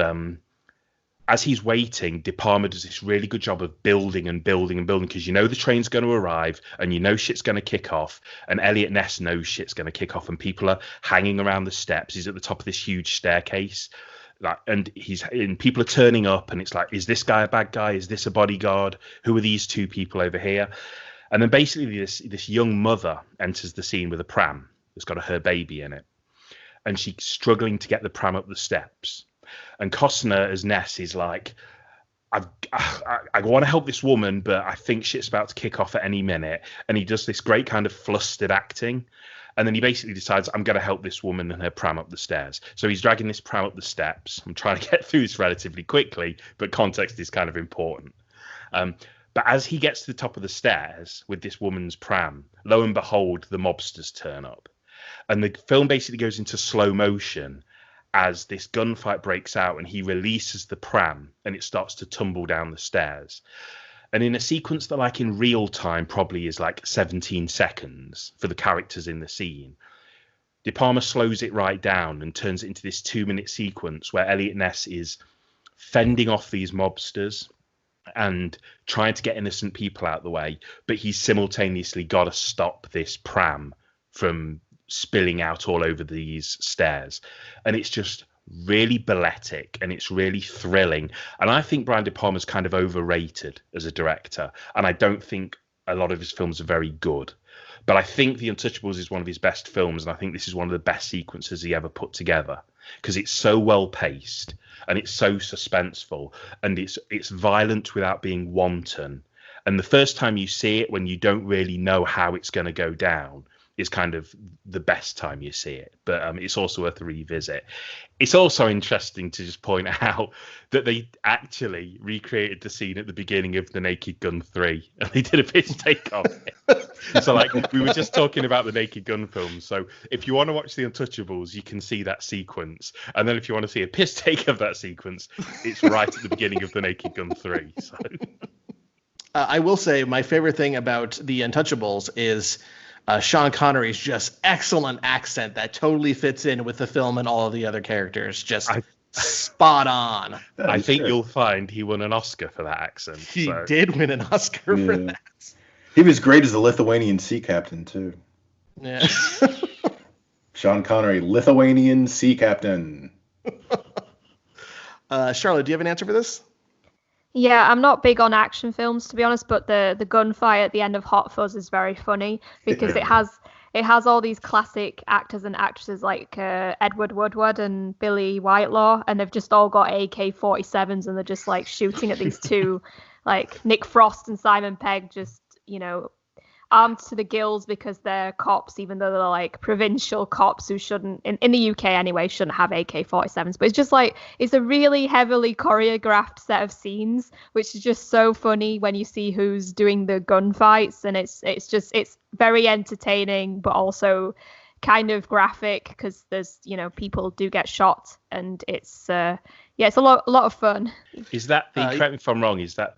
as he's waiting, De Palma does this really good job of building and building and building, because the train's going to arrive and shit's going to kick off, and Elliot Ness knows shit's going to kick off, and people are hanging around the steps. He's at the top of this huge staircase, and people are turning up, and it's like, is this guy a bad guy? Is this a bodyguard? Who are these two people over here? And then basically this young mother enters the scene with a pram that's got her baby in it, and she's struggling to get the pram up the steps. And Costner as Ness is like, I want to help this woman, but I think shit's about to kick off at any minute. And he does this great kind of flustered acting. And then he basically decides, I'm going to help this woman and her pram up the stairs. So he's dragging this pram up the steps. I'm trying to get through this relatively quickly, but context is kind of important. But as he gets to the top of the stairs with this woman's pram, lo and behold, the mobsters turn up. And the film basically goes into slow motion as this gunfight breaks out, and he releases the pram and it starts to tumble down the stairs. And in a sequence that, like, in real time probably is like 17 seconds for the characters in the scene, De Palma slows it right down and turns it into this 2-minute sequence where Elliot Ness is fending off these mobsters and trying to get innocent people out of the way, but he's simultaneously got to stop this pram from spilling out all over these stairs. And it's just really balletic, and it's really thrilling. And I think Brian De Palma's kind of overrated as a director, and I don't think a lot of his films are very good. But I think The Untouchables is one of his best films, and I think this is one of the best sequences he ever put together, because it's so well paced and it's so suspenseful, and it's violent without being wanton. And the first time you see it, when you don't really know how it's going to go down, is kind of the best time you see it. But it's also worth a revisit. It's also interesting to just point out that they actually recreated the scene at the beginning of The Naked Gun 3, and they did a piss take of it. So, like, we were just talking about the Naked Gun films. So if you want to watch The Untouchables, you can see that sequence. And then if you want to see a piss take of that sequence, it's right at the beginning of The Naked Gun 3. So I will say my favorite thing about The Untouchables is Sean Connery's just excellent accent that totally fits in with the film and all of the other characters. Just spot on. I think you'll find he won an Oscar for that accent. He did win an Oscar for that. He was great as the Lithuanian sea captain, too. Yeah. Sean Connery, Lithuanian sea captain. Charlotte, do you have an answer for this? Yeah, I'm not big on action films, to be honest, but the gunfight at the end of Hot Fuzz is very funny because it has all these classic actors and actresses like Edward Woodward and Billy Whitelaw, and they've just all got AK-47s, and they're just like shooting at these two, like Nick Frost and Simon Pegg, just, armed to the gills because they're cops, even though they're like provincial cops who shouldn't, in the UK anyway, shouldn't have AK-47s. But it's just like, it's a really heavily choreographed set of scenes, which is just so funny when you see who's doing the gunfights. And it's very entertaining, but also kind of graphic because there's, people do get shot, and it's, Yeah, it's a lot of fun. Is that the? Correct me if I'm wrong. Is that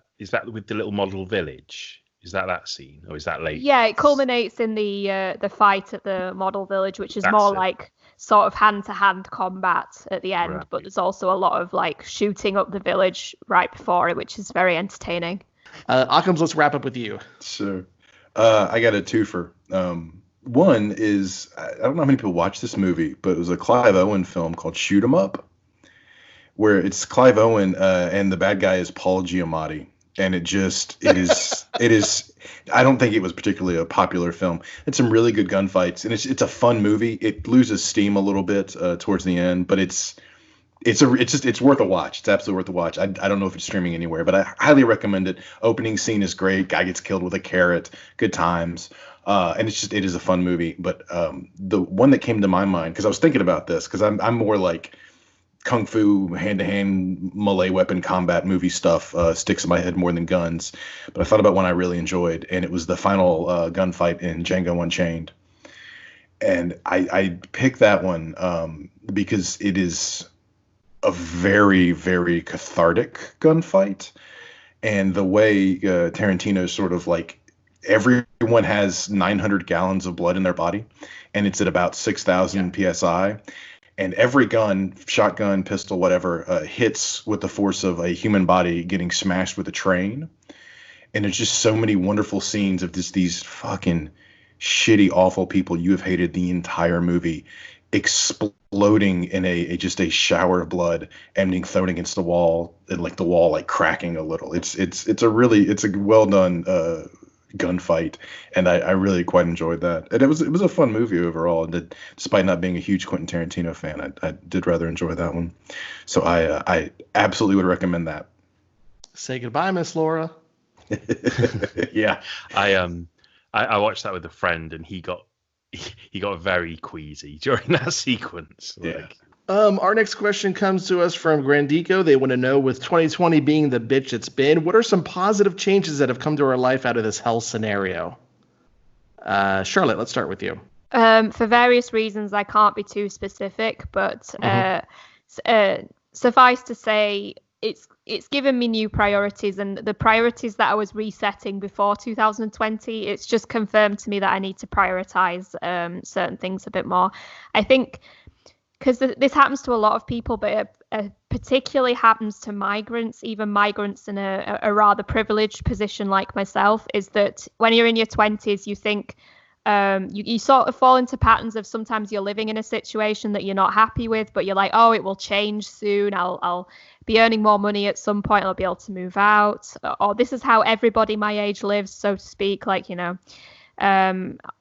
with the little model village? Is that scene, or is that late? Yeah, it culminates in the fight at the model village, which is That's more it. like sort of hand-to-hand combat at the end. Right. But there's also a lot of like shooting up the village right before it, which is very entertaining. Occams, let's wrap up with you. Sure. I got a twofer. One is, I don't know how many people watch this movie, but it was a Clive Owen film called Shoot 'Em Up, where it's Clive Owen and the bad guy is Paul Giamatti. And it is, I don't think it was particularly a popular film. It's some really good gunfights, and it's a fun movie. It loses steam a little bit towards the end, but it's worth a watch. It's absolutely worth a watch. I don't know if it's streaming anywhere, but I highly recommend it. Opening scene is great. Guy gets killed with a carrot. Good times. And it is a fun movie. But the one that came to my mind, because I was thinking about this, because I'm more like kung fu, hand-to-hand melee weapon combat movie stuff sticks in my head more than guns. But I thought about one I really enjoyed, and it was the final gunfight in Django Unchained. And I picked that one because it is a very, very cathartic gunfight. And the way Tarantino sort of like, everyone has 900 gallons of blood in their body, and it's at about 6,000 PSI. And every gun, shotgun, pistol, whatever, hits with the force of a human body getting smashed with a train. And there's just so many wonderful scenes of these fucking shitty, awful people you have hated the entire movie exploding in a shower of blood and being thrown against the wall, and like the wall like cracking a little. It's a well done gunfight, and I really quite enjoyed that. And it was a fun movie overall. And despite not being a huge Quentin Tarantino fan, I did rather enjoy that one. So I absolutely would recommend that. Say goodbye, Miss Laura. Yeah, I watched that with a friend, and he got very queasy during that sequence. Yeah. Our next question comes to us from Grandico. They want to know, with 2020 being the bitch it's been, what are some positive changes that have come to our life out of this hell scenario? Charlotte, let's start with you. For various reasons, I can't be too specific, but suffice to say, it's given me new priorities, and the priorities that I was resetting before 2020, it's just confirmed to me that I need to prioritize certain things a bit more. I think, because this happens to a lot of people, but it particularly happens to migrants, even migrants in a rather privileged position like myself, is that when you're in your 20s, you think you sort of fall into patterns of sometimes you're living in a situation that you're not happy with, but you're like, oh, it will change soon. I'll be earning more money at some point. I'll be able to move out. Or this is how everybody my age lives, so to speak. Like,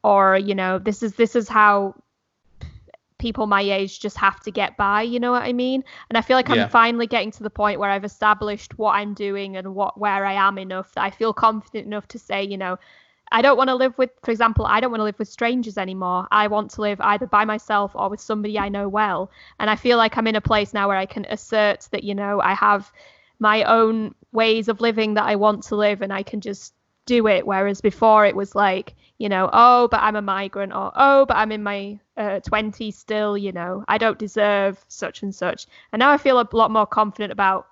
or, this is how people my age just have to get by, you know what I mean? And I feel like I'm finally getting to the point where I've established what I'm doing and where I am enough that I feel confident enough to say, I don't want to live with, for example, I don't want to live with strangers anymore. I want to live either by myself or with somebody I know well. And I feel like I'm in a place now where I can assert that, I have my own ways of living that I want to live, and I can just do it. Whereas before it was like, oh, but I'm a migrant, or oh, but I'm in my 20s still, I don't deserve such and such. And now I feel a lot more confident about,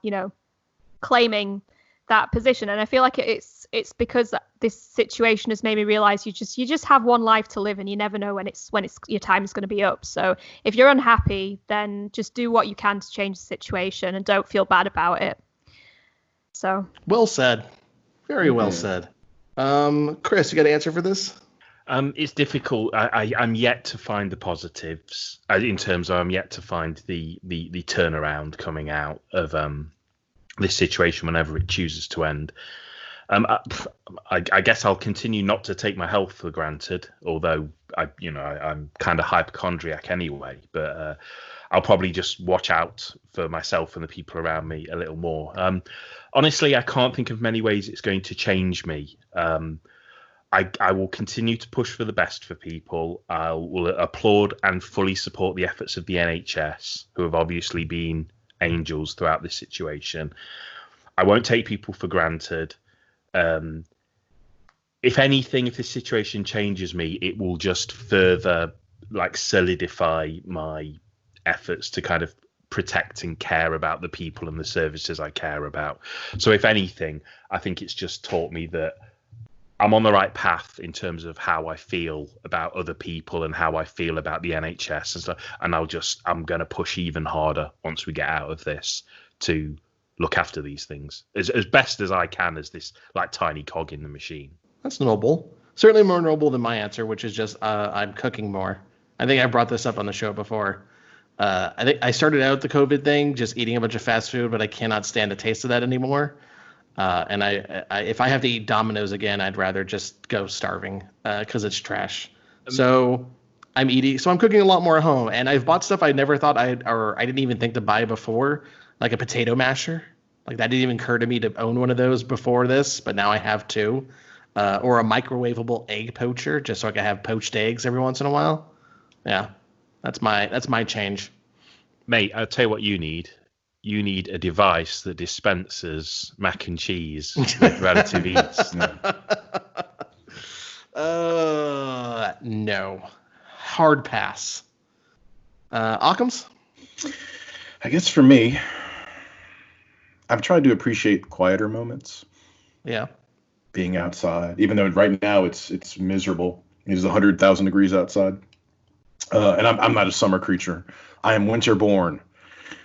claiming that position. And I feel like it's because this situation has made me realize you just have one life to live, and you never know when your time is going to be up. So if you're unhappy, then just do what you can to change the situation, and don't feel bad about it. So well said. Very well said. Chris, you got an answer for this? It's difficult. I'm yet to find the positives in terms of I'm yet to find the turnaround coming out of this situation whenever it chooses to end. I guess I'll continue not to take my health for granted, although I'm kind of hypochondriac anyway. But I'll probably just watch out for myself and the people around me a little more. Honestly, I can't think of many ways it's going to change me. I will continue to push for the best for people. I will applaud and fully support the efforts of the NHS, who have obviously been angels throughout this situation. I won't take people for granted. If anything, if this situation changes me, it will just further solidify my efforts to kind of protect and care about the people and the services I care about. So if anything, I think it's just taught me that I'm on the right path in terms of how I feel about other people and how I feel about the NHS and stuff. And I'm going to push even harder once we get out of this to look after these things as best as I can as this like tiny cog in the machine. That's noble. Certainly more noble than my answer, which is just I'm cooking more. I think I brought this up on the show before. I think I started out the COVID thing just eating a bunch of fast food, but I cannot stand the taste of that anymore. And I if I have to eat Domino's again, I'd rather just go starving because it's trash. So I'm cooking a lot more at home, and I've bought stuff I never thought I didn't even think to buy before, like a potato masher. Like that didn't even occur to me to own one of those before this, but now I have two. Or a microwavable egg poacher, just so I can have poached eggs every once in a while. Yeah, that's my change. Mate, I'll tell you what you need. You need a device that dispenses mac and cheese with relative ease. No. Hard pass. Occams? I guess for me, I've tried to appreciate quieter moments. Yeah. Being outside, even though right now it's miserable. It's 100,000 degrees outside. And I'm not a summer creature. I am winter born.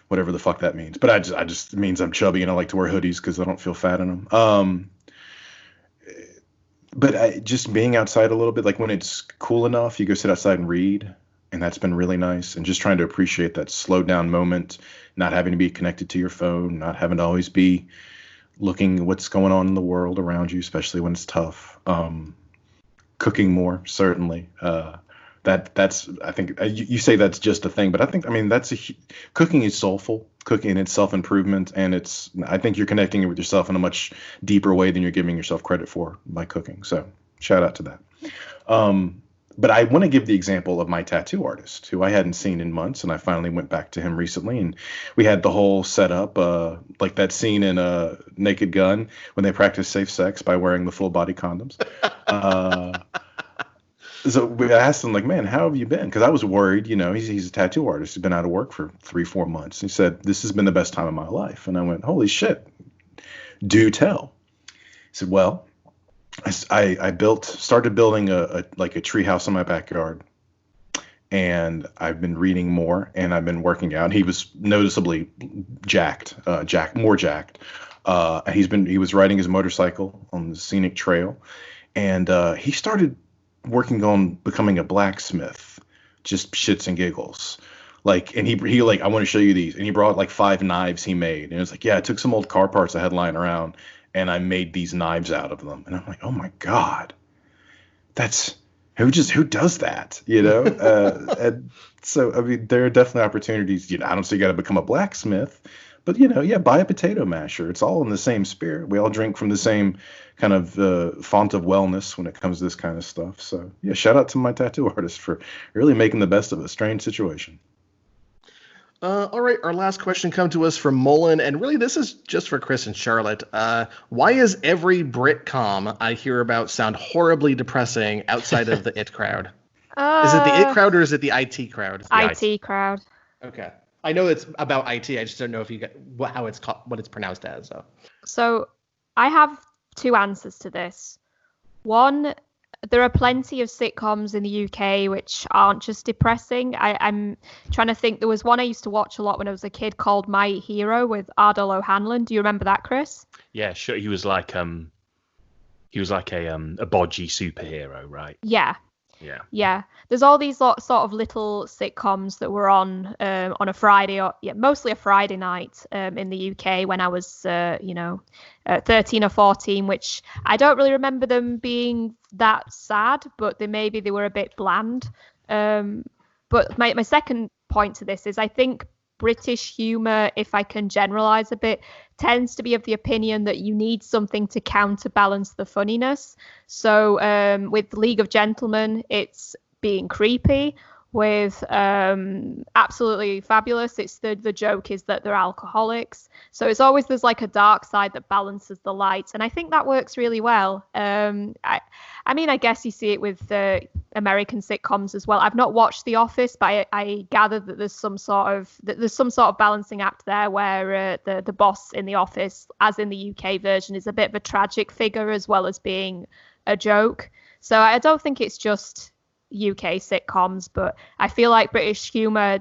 Whatever the fuck that means. But I just it means I'm chubby and I like to wear hoodies because I don't feel fat in them. But just being outside a little bit, like when it's cool enough, you go sit outside and read. And that's been really nice. And just trying to appreciate that slowed down moment, not having to be connected to your phone, not having to always be looking at what's going on in the world around you, especially when it's tough. Cooking more, certainly. That's I think you say that's just a thing, but I mean cooking is soulful. Cooking, it's self-improvement, and I think you're connecting with yourself in a much deeper way than you're giving yourself credit for by cooking. So shout out to that. But I want to give the example of my tattoo artist, who I hadn't seen in months, and I finally went back to him recently, and we had the whole setup, like that scene in Naked Gun when they practice safe sex by wearing the full body condoms. So I asked him, like, man, how have you been? Because I was worried, he's a tattoo artist. He's been out of work for 3-4 months. He said, this has been the best time of my life. And I went, holy shit, do tell. He said, well, I started building a tree house in my backyard, and I've been reading more and I've been working out. He was noticeably more jacked. He was riding his motorcycle on the scenic trail, and he started working on becoming a blacksmith, just shits and giggles. And he I want to show you these, and he brought like 5 knives he made, and it was like, yeah, I took some old car parts I had lying around, and I made these knives out of them. And I'm like, oh my God, that's who does that, And so, I mean, there are definitely opportunities. I don't say you got to become a blacksmith, but buy a potato masher. It's all in the same spirit. We all drink from the same kind of font of wellness when it comes to this kind of stuff. So yeah, shout out to my tattoo artist for really making the best of a strange situation. All right, our last question come to us from Mullen, and really this is just for Chris and Charlotte. Why is every Britcom I hear about sound horribly depressing outside of the IT crowd? Is it the IT crowd or is it the IT crowd? IT crowd. Okay, I know it's about IT. I just don't know if you get how it's called, what it's pronounced as. So I have 2 answers to this. One, there are plenty of sitcoms in the UK which aren't just depressing. I'm trying to think. There was one I used to watch a lot when I was a kid called My Hero with Ardal O'Hanlon. Do you remember that, Chris? Yeah, sure. He was like a bodgy superhero, right? Yeah. There's all these sort of little sitcoms that were on a Friday, mostly a Friday night in the UK when I was 13 or 14, which I don't really remember them being that sad, but maybe they were a bit bland. But my second point to this is I think British humour, if I can generalise a bit, tends to be of the opinion that you need something to counterbalance the funniness. So with League of Gentlemen, it's being creepy. with Absolutely Fabulous. It's the joke is that they're alcoholics, so it's always there's like a dark side that balances the light, and I think that works really well. I mean, I guess you see it with American sitcoms as well. I've not watched The Office, but I gather that there's some sort of balancing act there where the boss in The Office, as in the UK version, is a bit of a tragic figure as well as being a joke. So I don't think it's just UK sitcoms, but I feel like British humour,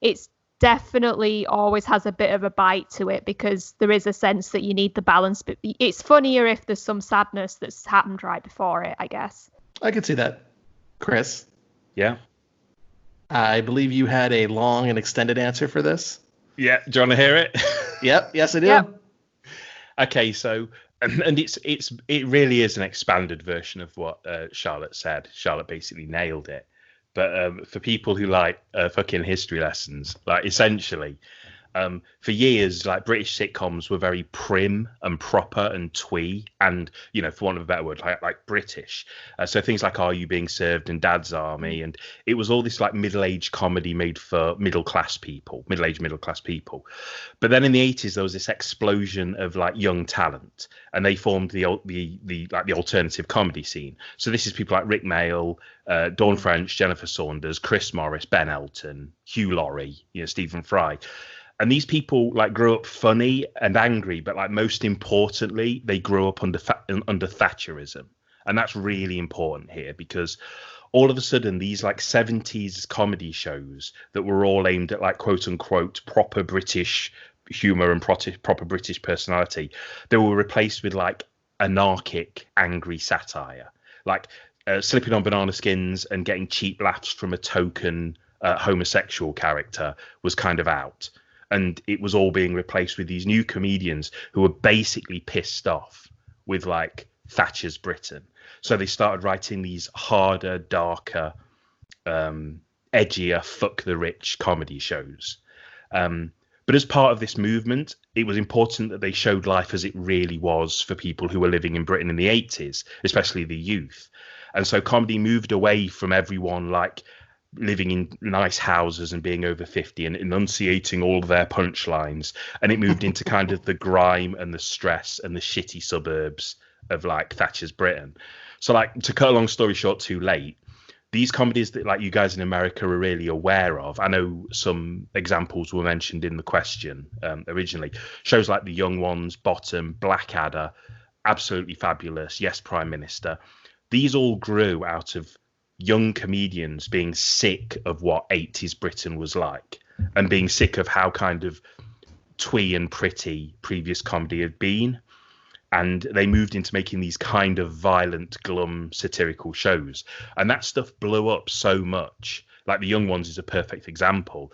it's definitely always has a bit of a bite to it because there is a sense that you need the balance, but it's funnier if there's some sadness that's happened right before it, I guess. I could see that. Chris? Yeah? I believe you had a long and extended answer for this. Yeah, do you want to hear it? Yep, yes I do. Yep. Okay, so and it really is an expanded version of what Charlotte said. Charlotte basically nailed it. But for people who like fucking history lessons, like essentially, for years, like British sitcoms were very prim and proper and twee, and for want of a better word, like British. So things like Are You Being Served and Dad's Army, and it was all this like middle-aged comedy made for middle-aged middle class people. But then in the 80s, there was this explosion of like young talent, and they formed the alternative comedy scene. So this is people like Rick Mayall, Dawn French, Jennifer Saunders, Chris Morris, Ben Elton, Hugh Laurie, Stephen Fry. And these people like grew up funny and angry, but like most importantly, they grew up under Thatcherism. And that's really important here because all of a sudden these like 70s comedy shows that were all aimed at like quote unquote proper British humor and proper British personality, they were replaced with like anarchic, angry satire, like slipping on banana skins and getting cheap laughs from a token homosexual character was kind of out. And it was all being replaced with these new comedians who were basically pissed off with like Thatcher's Britain. So they started writing these harder, darker, edgier, fuck the rich comedy shows. But as part of this movement, it was important that they showed life as it really was for people who were living in Britain in the 80s, especially the youth. And so comedy moved away from everyone like living in nice houses and being over 50 and enunciating all of their punchlines, and it moved into kind of the grime and the stress and the shitty suburbs of like Thatcher's Britain. So like, to cut a long story short too late, these comedies that like you guys in America are really aware of, I know some examples were mentioned in the question originally, shows like The Young Ones, Bottom, Blackadder, Absolutely Fabulous, Yes Prime Minister, these all grew out of young comedians being sick of what 80s Britain was like and being sick of how kind of twee and pretty previous comedy had been. And they moved into making these kind of violent, glum, satirical shows. And that stuff blew up so much. Like The Young Ones is a perfect example.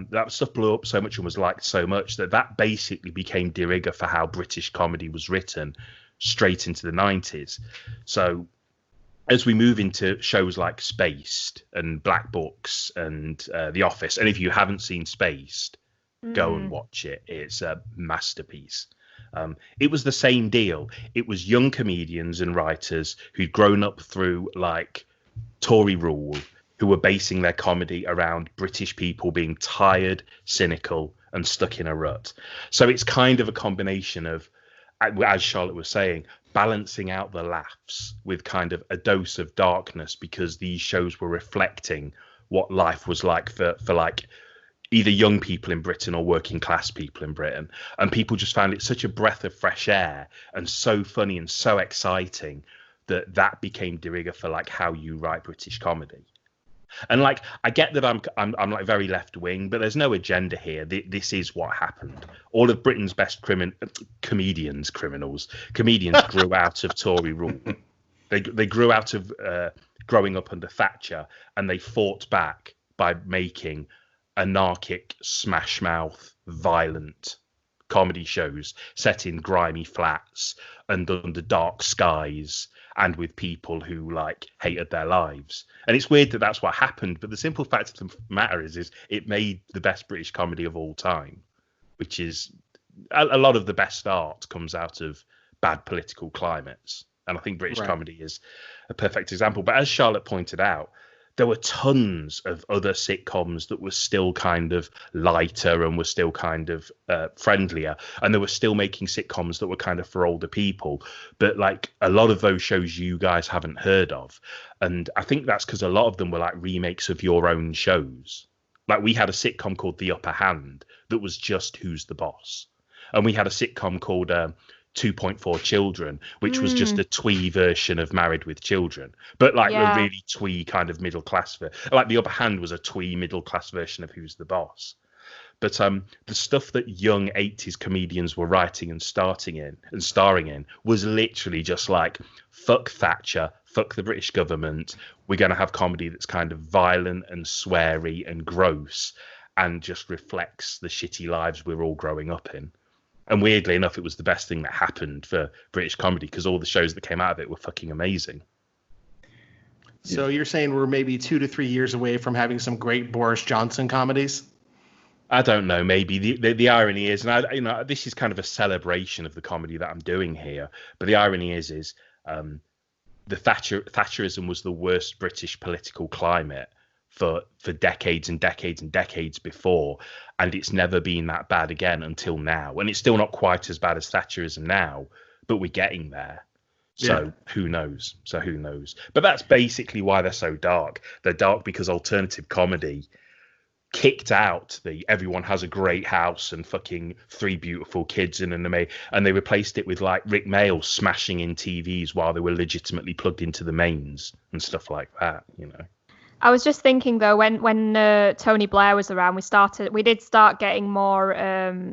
That stuff blew up so much and was liked so much that basically became de rigueur for how British comedy was written straight into the 90s. So as we move into shows like Spaced and Black Books and The Office, and if you haven't seen Spaced, go and watch it. It's a masterpiece. It was the same deal. It was young comedians and writers who'd grown up through like Tory rule, who were basing their comedy around British people being tired, cynical, and stuck in a rut. So it's kind of a combination of, as Charlotte was saying, balancing out the laughs with kind of a dose of darkness, because these shows were reflecting what life was like for like either young people in Britain or working class people in Britain. And people just found it such a breath of fresh air and so funny and so exciting that became de rigueur for like how you write British comedy. And like, I get that I'm like very left wing, but there's no agenda here. This is what happened. All of Britain's best comedians grew out of Tory rule. They grew out of growing up under Thatcher, and they fought back by making anarchic, smash mouth, violent comedy shows set in grimy flats and under dark skies and with people who like hated their lives. And it's weird that that's what happened, but the simple fact of the matter is it made the best British comedy of all time, which is a lot of the best art comes out of bad political climates. And I think British comedy is a perfect example. But as Charlotte pointed out, there were tons of other sitcoms that were still kind of lighter and were still kind of friendlier, and they were still making sitcoms that were kind of for older people. But like a lot of those shows you guys haven't heard of, and I think that's because a lot of them were like remakes of your own shows. Like we had a sitcom called The Upper Hand that was just Who's the Boss, and we had a sitcom called 2.4 Children, which was just a twee version of Married with Children, but like a really twee kind of middle class. Like The Upper Hand was a twee middle class version of Who's the Boss. But the stuff that young 80s comedians were writing and starring in was literally just like, fuck Thatcher, fuck the British government. We're going to have comedy that's kind of violent and sweary and gross and just reflects the shitty lives we're all growing up in. And weirdly enough, it was the best thing that happened for British comedy because all the shows that came out of it were fucking amazing. So you're saying we're maybe 2 to 3 years away from having some great Boris Johnson comedies? I don't know. Maybe the irony is, and this is kind of a celebration of the comedy that I'm doing here. But the irony is the Thatcherism was the worst British political climate for decades and decades and decades before, and it's never been that bad again until now. And it's still not quite as bad as Thatcherism now, but we're getting there. So who knows? But that's basically why they're so dark. They're dark because alternative comedy kicked out the everyone has a great house and fucking 3 beautiful kids in anime, and they replaced it with like Rick Mayall smashing in TVs while they were legitimately plugged into the mains and stuff like that, I was just thinking though, when Tony Blair was around, we did start getting more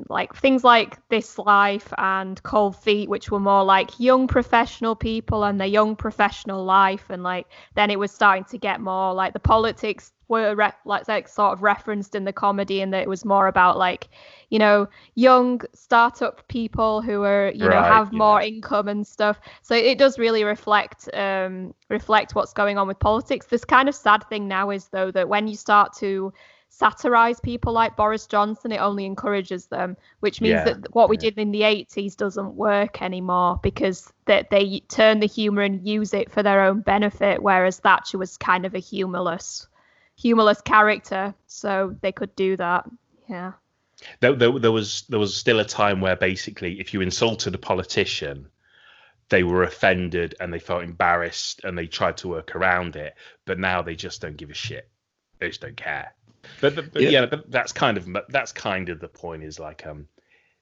like things like This Life and Cold Feet, which were more like young professional people and their young professional life, and like then it was starting to get more like the politics were like sort of referenced in the comedy, and that it was more about like young startup people who are have more income and stuff. So it does really reflect what's going on with politics. This kind of sad thing now is though that when you start to satirize people like Boris Johnson, it only encourages them, which means that what we did in the 80s doesn't work anymore because they turn the humor and use it for their own benefit, whereas Thatcher was kind of a humorless character, so they could do that. There was still a time where basically if you insulted a politician, they were offended and they felt embarrassed and they tried to work around it, but now they just don't give a shit. They just don't care. But that's kind of the point, is like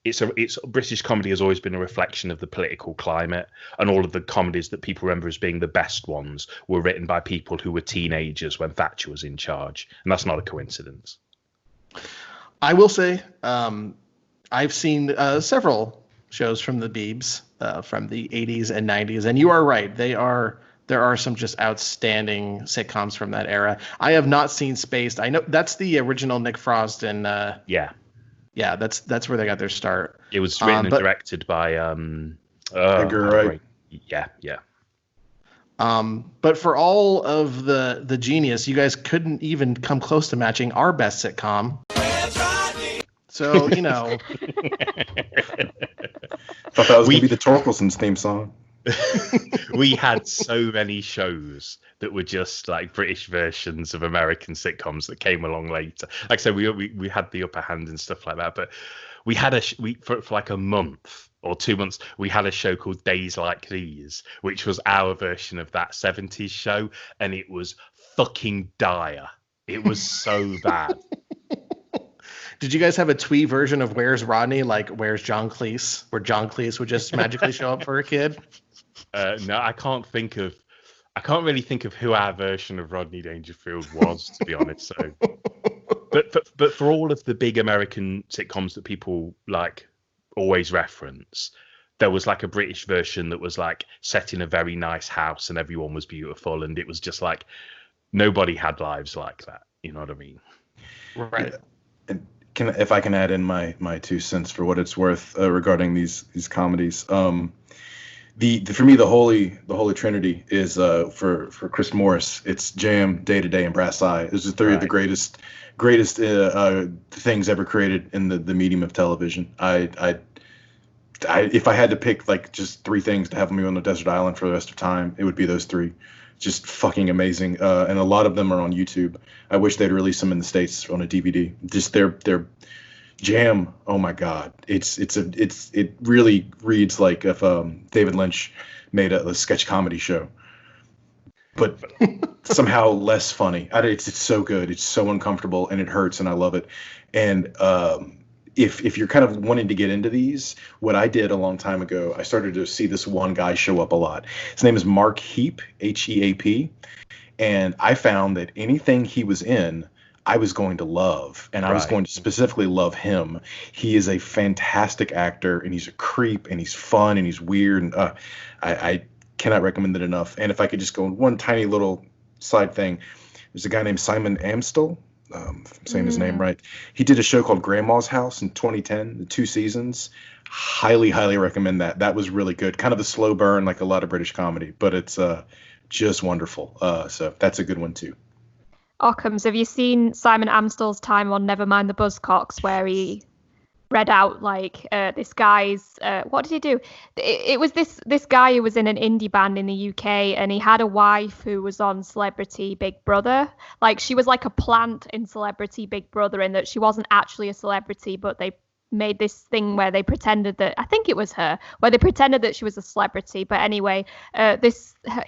it's British comedy has always been a reflection of the political climate, and all of the comedies that people remember as being the best ones were written by people who were teenagers when Thatcher was in charge, and that's not a coincidence. I will say I've seen several shows from the Beebs from the 80s and 90s, and you are right, there are some just outstanding sitcoms from that era. I have not seen Spaced. I know that's the original Nick Frost and yeah, that's where they got their start. It was written and directed by Edgar Wright. Yeah. But for all of the genius, you guys couldn't even come close to matching our best sitcom. So, Thought that was going to be the Torkelson's theme song. We had so many shows that were just like British versions of American sitcoms that came along later. Like I said, we had The Upper Hand and stuff like that, but we had for like a month or 2 months, we had a show called Days Like These, which was our version of that 70s show, and it was fucking dire. It was so bad. Did you guys have a twee version of Where's Rodney, like Where's John Cleese, where John Cleese would just magically show up for a kid? No, I can't really think of who our version of Rodney Dangerfield was, to be honest. So, but for all of the big American sitcoms that people like always reference, there was like a British version that was like set in a very nice house and everyone was beautiful, and it was just like nobody had lives like that. You know what I mean? Right. And if I can add in my 2 cents for what it's worth regarding these comedies. For me, the holy trinity is for Chris Morris. It's Jam, Day to Day, and Brass Eye. Those are 3 of the greatest things ever created in the medium of television. If I had to pick like just 3 things to have me on a desert island for the rest of time, it would be those 3. just fucking amazing. And a lot of them are on YouTube. I wish they'd release them in the States on a DVD. Just their jam. Oh my God. It really reads like if David Lynch made a sketch comedy show, but somehow less funny. It's so good. It's so uncomfortable and it hurts and I love it. And if you're kind of wanting to get into these, what I did a long time ago, I started to see this one guy show up a lot. His name is Mark Heap, Heap. And I found that anything he was in, I was going to love, and I was going to specifically love him. He is a fantastic actor, and he's a creep, and he's fun, and he's weird, and I cannot recommend it enough. And if I could just go one tiny little side thing, there's a guy named Simon Amstel, if I'm saying his name right. He did a show called Grandma's House in 2010, the 2 seasons. Highly recommend that. That was really good. Kind of a slow burn, like a lot of British comedy, but it's just wonderful. So that's a good one too. Occams, have you seen Simon Amstel's time on Nevermind the Buzzcocks, where he read out like this guy's what did he do? It was this guy who was in an indie band in the UK, and he had a wife who was on Celebrity Big Brother. Like, she was like a plant in Celebrity Big Brother, in that she wasn't actually a celebrity, but they made this thing where they pretended that, I think it was her, where they pretended that she was a celebrity. But anyway,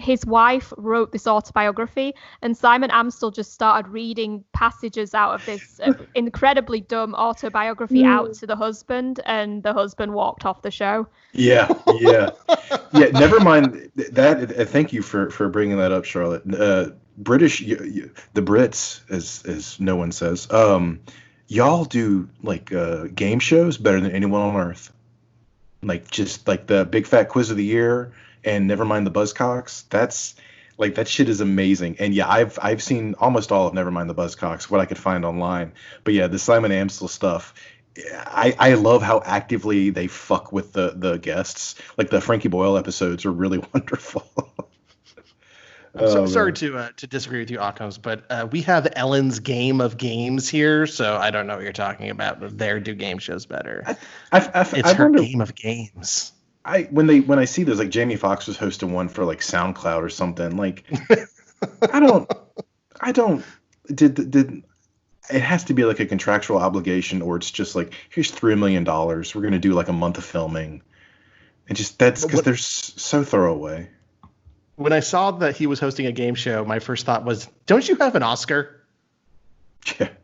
his wife wrote this autobiography, and Simon Amstel just started reading passages out of this incredibly dumb autobiography out to the husband, and the husband walked off the show. Yeah. Never mind that. Thank you for bringing that up, Charlotte. British, the Brits, as no one says, y'all do like game shows better than anyone on earth. Like, just like the Big Fat Quiz of the Year and Nevermind the Buzzcocks. That's like, that shit is amazing. And yeah, I've seen almost all of Nevermind the Buzzcocks, what I could find online. But yeah, the Simon Amstel stuff, I love how actively they fuck with the guests. Like, the Frankie Boyle episodes are really wonderful. I'm so sorry to disagree with you, Occams, but we have Ellen's Game of Games here, so I don't know what you're talking about. But they do game shows better. It's her Game of Games. When I see those, like Jamie Foxx was hosting one for like SoundCloud or something. Like, Did it has to be like a contractual obligation, or it's just like, here's $3 million. We're gonna do like a month of filming, and just that's because they're so throwaway. When I saw that he was hosting a game show, my first thought was, don't you have an Oscar?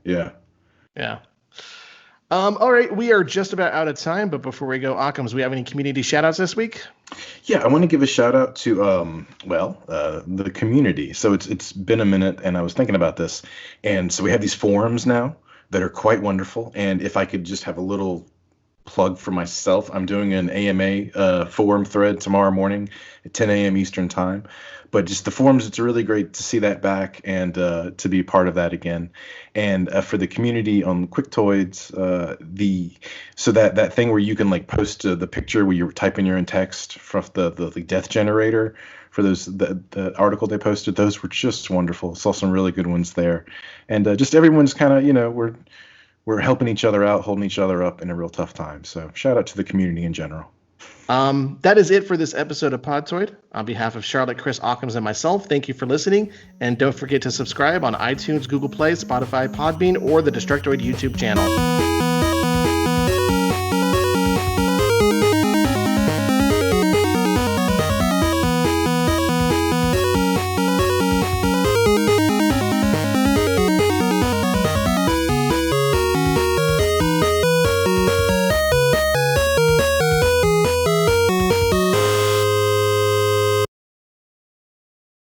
Yeah. All right, we are just about out of time, but before we go, Occams, we have any community shout-outs this week? Yeah, I want to give a shout-out to, the community. So it's been a minute, and I was thinking about this. And so we have these forums now that are quite wonderful. And if I could just have a little plug for myself, I'm doing an AMA forum thread tomorrow morning at 10 a.m. Eastern time. But just the forums, it's really great to see that back and to be part of that again. And for the community on Quictoids, that thing where you can like post the picture where you type in your own text from the death generator for those the article they posted, those were just wonderful. Saw some really good ones there, and just everyone's kind of we're helping each other out, holding each other up in a real tough time. So shout out to the community in general. That is it for this episode of Podtoid. On behalf of Charlotte, Chris, Occams, and myself, thank you for listening. And don't forget to subscribe on iTunes, Google Play, Spotify, Podbean, or the Destructoid YouTube channel.